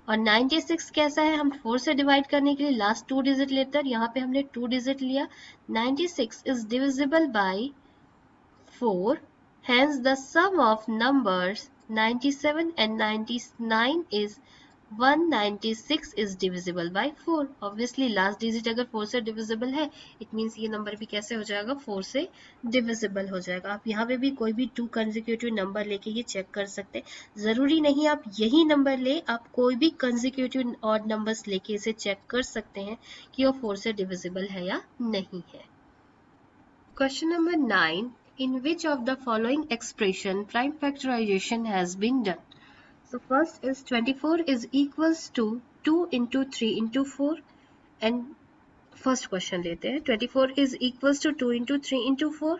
और 96 कैसा है, हम 4 से डिवाइड करने के लिए लास्ट 2 डिजिट लेते हैं। यहाँ पे हमने 2 डिजिट लिया। 96 is divisible bye 4, hence the sum of numbers 97 and 99 is 196 is divisible by 4. Obviously last digit अगर 4 से divisible है, it means ये नंबर भी कैसे हो जाएगा, 4 से divisible हो जाएगा। आप यहाँ पे भी कोई भी 2 consecutive नंबर लेके ये चेक कर सकते हैं। जरूरी नहीं आप यही नंबर ले, आप कोई भी consecutive odd numbers लेके इसे चेक कर सकते हैं कि वो 4 से divisible है या नहीं है। Question number 9, in which of the following expression prime factorization has been done? So first is 24 is equals to 2 into 3 into 4, and first question लेते हैं। 24 is equals to 2 into 3 into 4.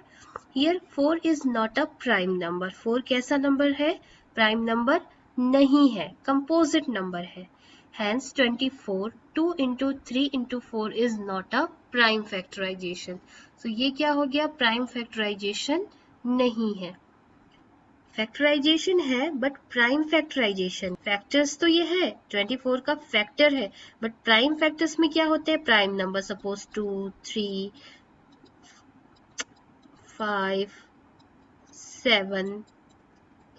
Here 4 is not a prime number. 4 कैसा नंबर है, प्राइम नंबर नहीं है, कंपोजिट नंबर है। Hence 24 2 into 3 into 4 is not a prime factorization. So ये क्या हो गया, प्राइम फैक्टराइजेशन नहीं है। फैक्टराइजेशन है बट प्राइम फैक्टराइजेशन, फैक्टर्स तो ये है, 24 का फैक्टर है, बट प्राइम फैक्टर्स में क्या होते हैं, प्राइम नंबर, सपोज 2, 3, 5, 7,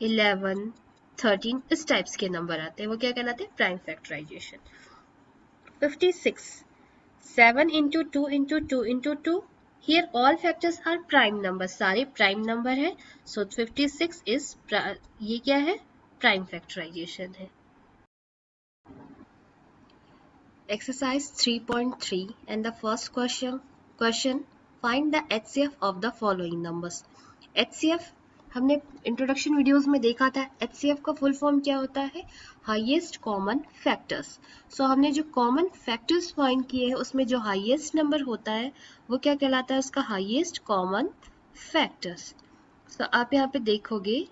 11, 13, इस टाइप्स के नंबर आते हैं, वो क्या कहलाते हैं, prime factorisation. 56 7 into 2 into 2 into 2, here all factors are prime numbers, सारे प्राइम नंबर है। so 56 is ये क्या है, प्राइम फैक्टराइजेशन है। Exercise 3.3 and the first question find the HCF of the following numbers. HCF हमने इंट्रोडक्शन वीडियोस में देखा था। HCF का फुल फॉर्म क्या होता है, हाईएस्ट कॉमन फैक्टर्स। सो हमने जो कॉमन फैक्टर्स फाइंड किए हैं उसमें जो हाईएस्ट नंबर होता है वो क्या कहलाता है, उसका हाईएस्ट कॉमन फैक्टर्स। सो आप यहाँ पे देखोगे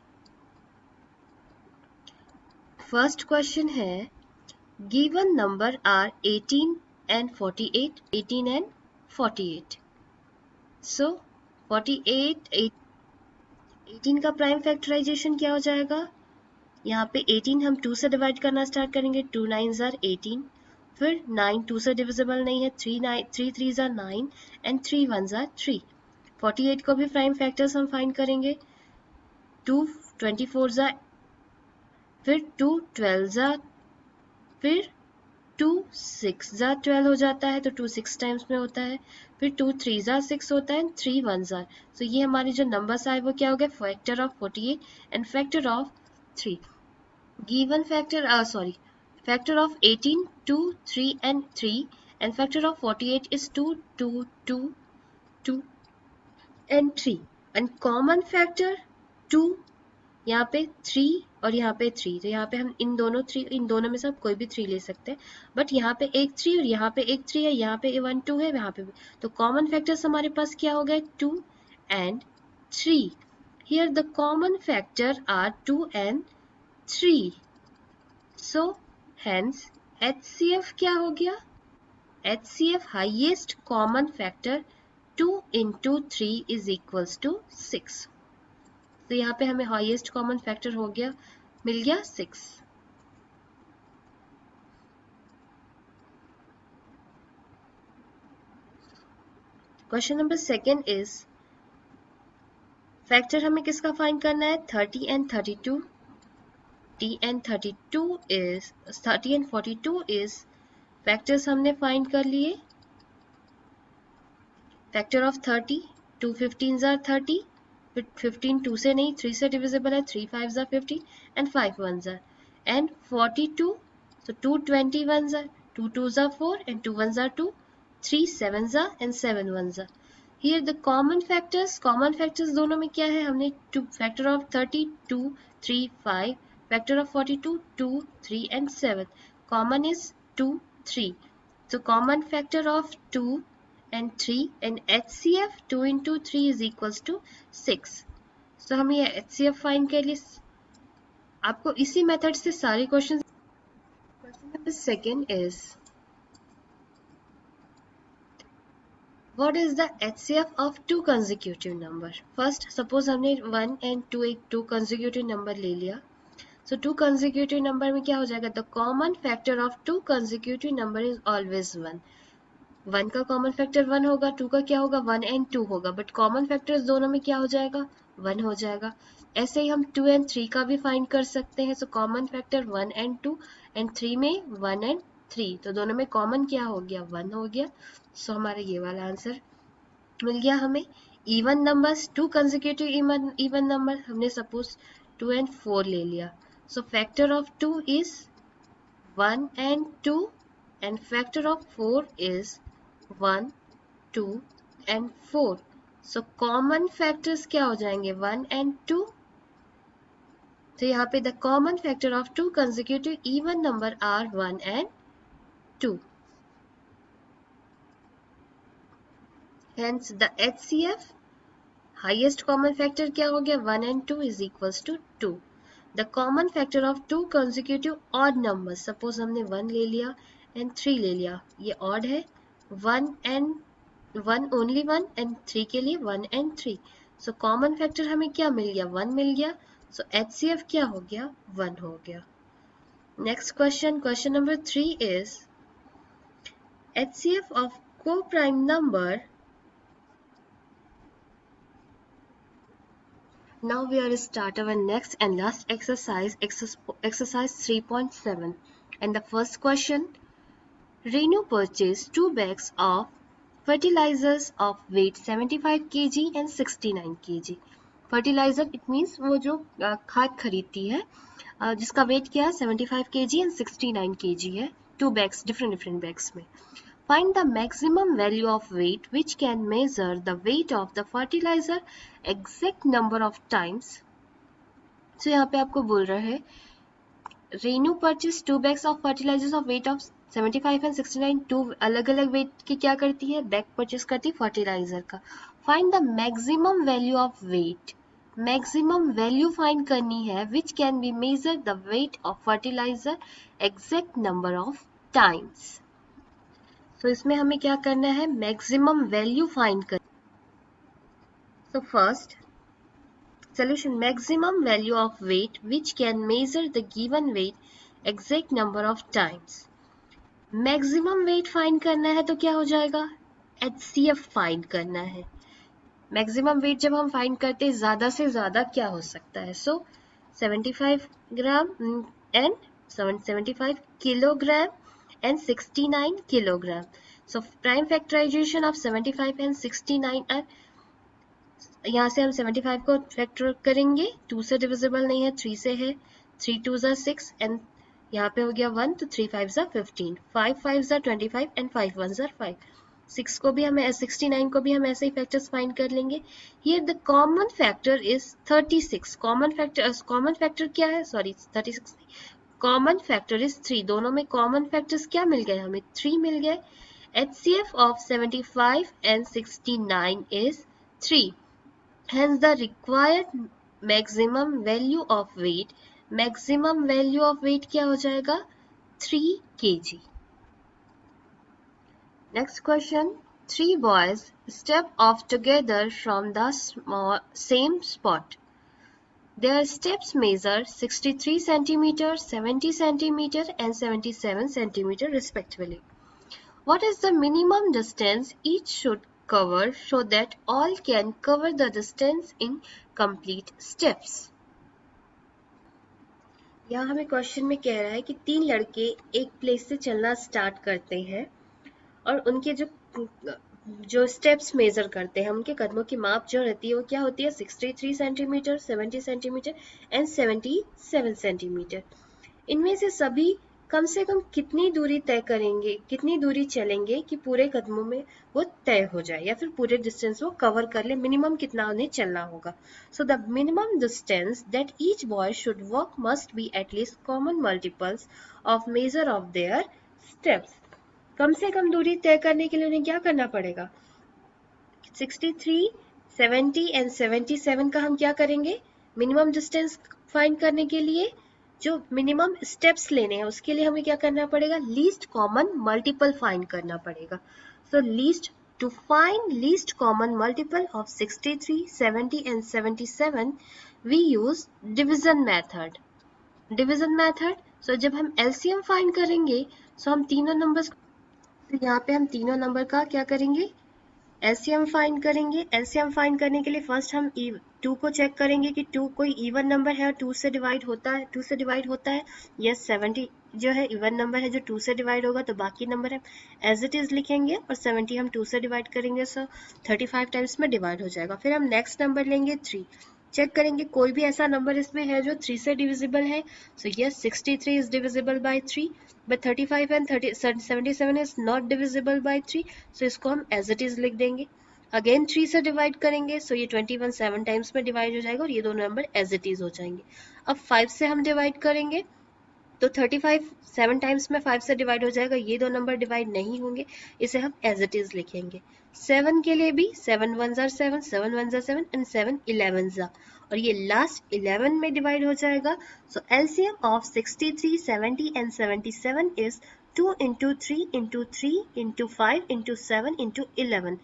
फर्स्ट क्वेश्चन है, given number are 18 and 48, 18 and 48. So 48 18 का प्राइम फैक्टराइजेशन क्या हो जाएगा, यहाँ पे 18 हम 2 से डिवाइड करना स्टार्ट करेंगे, 2 9s are 18, फिर 9 2 से डिविजिबल नहीं है, 3 3s are 9 and 3 1s are 3। 48 को भी प्राइम फैक्टर्स हम फाइंड करेंगे, 2 24s are, फिर 2 12s are, फिर 2 6s are 12 हो जाता है, तो 2 6 टाइम्स में होता है, फिर 2 3s are 6 होता है, 3 1s are। तो ये हमारे जो नंबर्स आए वो क्या हो गए, factor of 48 and factor of 3। given factor of 18, 2, 3 and 3, and factor of 48 is 2, 2, 2, 2 and 3, and common factor 2, यहाँ पे 3 और यहाँ पे 3, तो यहाँ पे हम इन दोनों में से कोई भी 3 ले सकते हैं, बट यहाँ पे एक 3 और यहाँ पे एक 3 है, यहाँ पे 1 2 है, यहाँ पे भी, तो कॉमन फैक्टर्स हमारे पास क्या हो गए 2 and 3. Here the common factor are 2 and 3. So hence HCF क्या हो गया, HCF highest common factor 2 into 3 is equals to 6. तो यहाँ पे हमें हाईएस्ट कॉमन फैक्टर हो गया, मिल गया 6. Question number second is factor हमें किसका फाइंड करना है 30 and 32. 30 and 42 इज फैक्टर्स हमने फाइंड कर लिए. फैक्टर ऑफ 30, 2 15s are 30, 15 2 से नहीं 3 से डिविजिबल है, 3 5s are 15 and 5 1s are, and 42, so 2 21s are, 2 2s are 4 and 2 1s are 2, 3 7s are and 7 1s are. Here the common factors दोनों में क्या है, हमने factor of 30 2 3 5, factor of 42 2 3 and 7, common is 2 3, so common factor of 2 and 3 and HCF 2 into 3 is equals to 6. So हम ये HCF फाइंड कर लिए. आपको इसी मेथड से सारे question. Question number second is what is the HCF of two consecutive number. First suppose हमने 1 and 2 एक 2 consecutive number ले लिया, so 2 consecutive number में क्या हो जाएगा, the common factor of 2 consecutive number is always 1. 1 का कॉमन फैक्टर 1 होगा, 2 का क्या होगा 1 and 2 होगा, बट कॉमन फैक्टर्स दोनों में क्या हो जाएगा 1 हो जाएगा. ऐसे ही हम 2 and 3 का भी फाइंड कर सकते हैं. So common factor 1 and 2 and 3 में 1 and 3, तो दोनों में कॉमन क्या हो गया 1 हो गया. सो हमारा ये वाला आंसर मिल गया हमें. Even numbers 2 consecutive even number हमने सपोज 2 and 4 ले लिया, सो factor of 2 is 1 and 2 and factor of 4 is 1 2 and 4. so common factors क्या हो जाएंगे 1 and 2. तो यहाँ पे the common factor of 2 consecutive even number are 1 and 2. hence the HCF highest common factor क्या हो गया 1 and 2 is equals to 2. the common factor of 2 consecutive odd numbers, suppose हमने 1 ले लिया and 3 ले लिया, ये odd है, 1 and 1 only 1 and 3 के लिए 1 and 3. so common factor हमें क्या मिल गया 1 मिल गया. so HCF क्या हो गया 1 हो गया. next question number 3 is HCF of co-prime number. Now we are start our next and last exercise 3.7, and the first question, Renu purchased 2 bags of fertilizers of weight 75 kg and 69 kg. Fertilizer it means वो जो खाद खरीदती है जिसका वेट क्या है 75 kg and 69 kg है, 2 bags different bags में. Find the maximum value of weight which can measure the weight of the fertilizer exact number of times. So यहाँ पे आपको बोल रहा है Renu purchased 2 bags of fertilizers of weight of 75 and 69. 2 अलग अलग वेट की क्या करती है बैग परचेस करती है फर्टिलाइजर का. Find the maximum value of weight. Maximum value find करनी है which can be measure the weight of fertilizer exact number of times. तो इसमें हमें क्या करना है मैक्सिमम वैल्यू फाइंड कर. So first solution, maximum value of weight which can measure the given weight exact number of times. maximum weight find करना है तो क्या हो जाएगा HCF find करना है. maximum weight जब हम find करते हैं ज़्यादा से ज़्यादा क्या हो सकता है. so 75 gram and 75 kilogram and 69 kilogram. so prime factorization of 75 and 69 are, यहाँ से हम 75 को फैक्टर करेंगे, 2 से डिविजिबल नहीं है 3 से है, 3 2 ज़ा 6 एंड यहाँ पे हो गया 1 तो 3 5 ज़ा 15, 5 5 ज़ा 25 एंड 5 1 ज़ा 5। 6 को भी हम 69 को भी हम ऐसे ही फैक्टर्स फाइंड कर लेंगे। Here the common factor is 36। Common factor क्या है, सॉरी 36 कॉमन फैक्टर इज 3। दोनों में कॉमन फैक्टर्स क्या मिल गए, हमें 3 मिल गए। HCF of 75 and 69 is 3. Hence the required maximum value of weight, maximum value of weight क्या हो जाएगा 3 kg. Next question. 3 boys step off together from the same spot. Their steps measure 63 cm, 70 cm and 77 cm respectively. What is the minimum distance each should cover so that all can cover the distance in complete steps? यहाँ हमें क्वेश्चन में कह रहा है कि 3 लड़के एक प्लेस से चलना स्टार्ट करते हैं और उनके जो स्टेप्स मेजर करते हैं, उनके कदमों की माप जो रहती है वो क्या होती है 63 सेंटीमीटर, 70 सेंटीमीटर एंड 77 सेंटीमीटर। इनमें से सभी कम से कम कितनी दूरी तय करेंगे, कितनी दूरी चलेंगे कि पूरे कदमों में वो तय हो जाए या फिर पूरे डिस्टेंस वो कवर कर ले, मिनिमम कितना उन्हें चलना होगा। So the minimum distance that each boy should walk must be at least common multiples of measure of their steps. कम से कम दूरी तय करने के लिए उन्हें क्या करना पड़ेगा, 63, 70 एंड 77 का हम क्या करेंगे, मिनिमम डिस्टेंस फाइंड करने के लिए जो मिनिमम स्टेप्स लेने हैं उसके लिए हमें क्या करना पड़ेगा, लीस्ट कॉमन मल्टीपल फाइंड करना पड़ेगा। So least to find least common multiple of 63, 70 and 77 we use division method. Division method, so जब हम एलसीएम फाइंड करेंगे सो हम तीनों नंबर्स, तो यहाँ पे हम तीनों नंबर का क्या करेंगे, एलसीएम फाइंड करेंगे। एलसीएम फाइंड करने के लिए फर्स्ट हम 2 को चेक करेंगे कि 2 कोई इवन नंबर है और 2 से डिवाइड होता है, 2 से डिवाइड होता है। यस 70 जो है इवन नंबर है जो 2 से डिवाइड होगा, तो बाकी नंबर है एज इट इज लिखेंगे और 70 हम 2 से डिवाइड करेंगे, सो 35 टाइम्स में डिवाइड हो जाएगा। फिर हम नेक्स्ट नंबर लेंगे 3, चेक करेंगे कोई भी ऐसा नंबर इसमें है जो 3 से डिविजिबल है। So yes 63 is divisible by 3, but 35 and 77 is not divisible by 3, सो इसको हम एज इट इज लिख देंगे। अगेन 3 से डिवाइड करेंगे, सो ये 21 7 टाइम्स में डिवाइड हो जाएगा और ये दोनों नंबर एज इट इज हो जाएंगे। अब 5 से हम डिवाइड करेंगे तो 35 7 टाइम्स में 5 से डिवाइड हो जाएगा, ये दो नंबर डिवाइड नहीं होंगे, इसे हम एज इट इज लिखेंगे। 7 के लिए भी 7 1 7, 7 1 7 एंड 7 11 और ये लास्ट 11 में डिवाइड हो जाएगा। So LCM of 63, 70 and 77 is 2 into 3 into 3 into 5 into 7 into 11।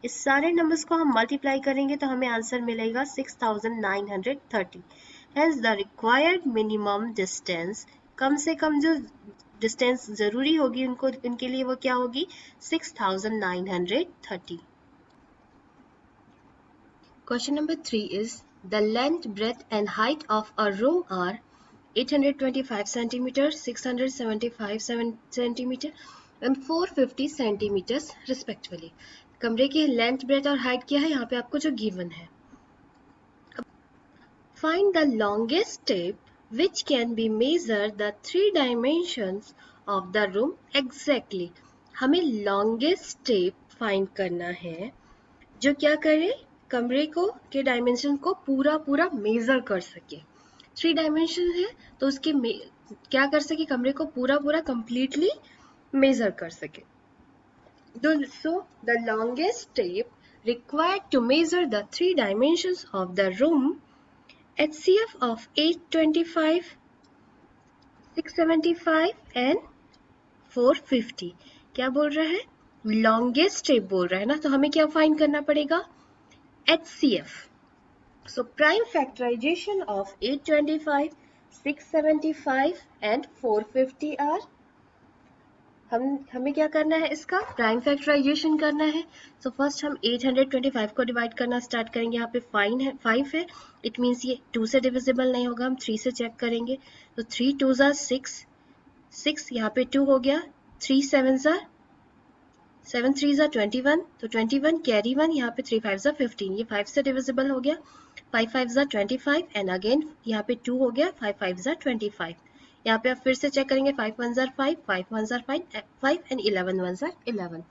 इस सारे नंबर्स को हम मल्टीप्लाई करेंगे तो हमें आंसर मिलेगा 6930। Hence the required minimum distance, कम से कम जो डिस्टेंस जरूरी होगी उनको, उनके लिए वो क्या होगी 6930। Question number 3 is the length, breadth and height of a room are 825 centimetre, 675 centimetre and 450 centimetre respectively. कमरे की लेंथ, ब्रेथ और हाइट क्या है यहाँ पे आपको जो गिवन है। Find the longest tape which can be measured the 3 dimensions of the room exactly। हमें longest tape find करना है जो क्या करे, कमरे को के डायमेंशन को पूरा मेजर कर सके। 3 डायमेंशन है तो उसके क्या कर सके, कमरे को पूरा कंप्लीटली मेजर कर सके। So the longest tape required to measure the 3 dimensions of the room, HCF of 825, 675 and 450 क्या बोल रहा है, लॉन्गेस्ट टेप बोल रहा है ना, तो हमें क्या फाइंड करना पड़ेगा HCF। So prime factorization of 825, 675 and 450 are, हमें क्या करना है, इसका प्राइम फैक्टराइजेशन करना है। सो फर्स्ट हम 825 को डिवाइड करना स्टार्ट करेंगे, यहाँ पे 5 है, इट मीन्स ये 2 से डिविजिबल नहीं होगा, हम 3 से चेक करेंगे। तो 3 2 ज़ा 6, यहाँ पे 2 हो गया, 3 7 ज़ा 7 3 ज़ा 21, तो 21 कैरी 1, यहाँ पे 3 5 ज़ा 15, ये 5 से डिविजिबल हो गया। 5 5 25 एंड अगेन यहाँ पे 2 हो गया, 5 5 25। यहाँ पे आप फिर से चेक करेंगे, 5 1 5, 5 1 5 एंड 11 1 11।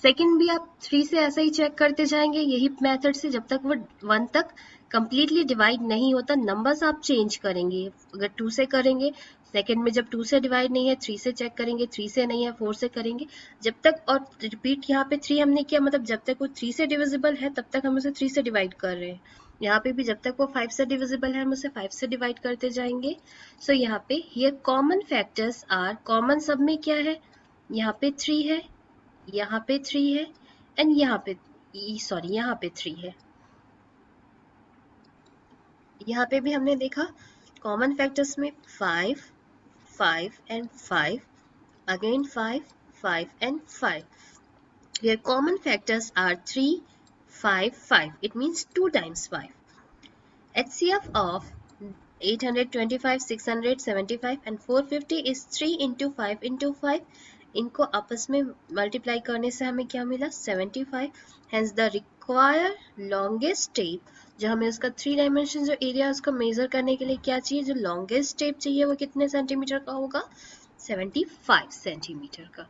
सेकंड भी आप 3 से ऐसे ही चेक करते जाएंगे, यही मेथड से, जब तक वो 1 तक कंप्लीटली डिवाइड नहीं होता। नंबर्स आप चेंज करेंगे, अगर 2 से करेंगे, सेकंड में जब 2 से डिवाइड नहीं है 3 से चेक करेंगे, 3 से नहीं है 4 से करेंगे, जब तक, और रिपीट यहाँ पे 3 हमने किया, मतलब जब तक वो 3 से डिविजिबल है तब तक हम उसे 3 से डिवाइड कर रहे हैं। यहाँ पे भी जब तक वो 5 से डिविजिबल है हम उसे 5 से डिवाइड करते जाएंगे। सो यहाँ पे ये common factors are, common sub में क्या है, यहाँ पे 3 है, यहाँ पे 3 है एंड यहाँ पे, सॉरी यहाँ पे 3 है। यहाँ पे भी हमने देखा कॉमन फैक्टर्स में 5 5 and 5, again 5 5 and 5। Here common factors are 3 5 5, it means 2 times 5. HCF of 825 675 and 450 is 3 into 5 into 5। इनको आपस में मल्टीप्लाई करने से हमें क्या मिला, 75। Hence the required longest tape, जो हमें उसका 3 डायमेंशन जो एरिया उसको मेजर करने के लिए क्या चाहिए, जो लॉन्गेस्ट टेप चाहिए वो कितने सेंटीमीटर का होगा, 75 सेंटीमीटर का।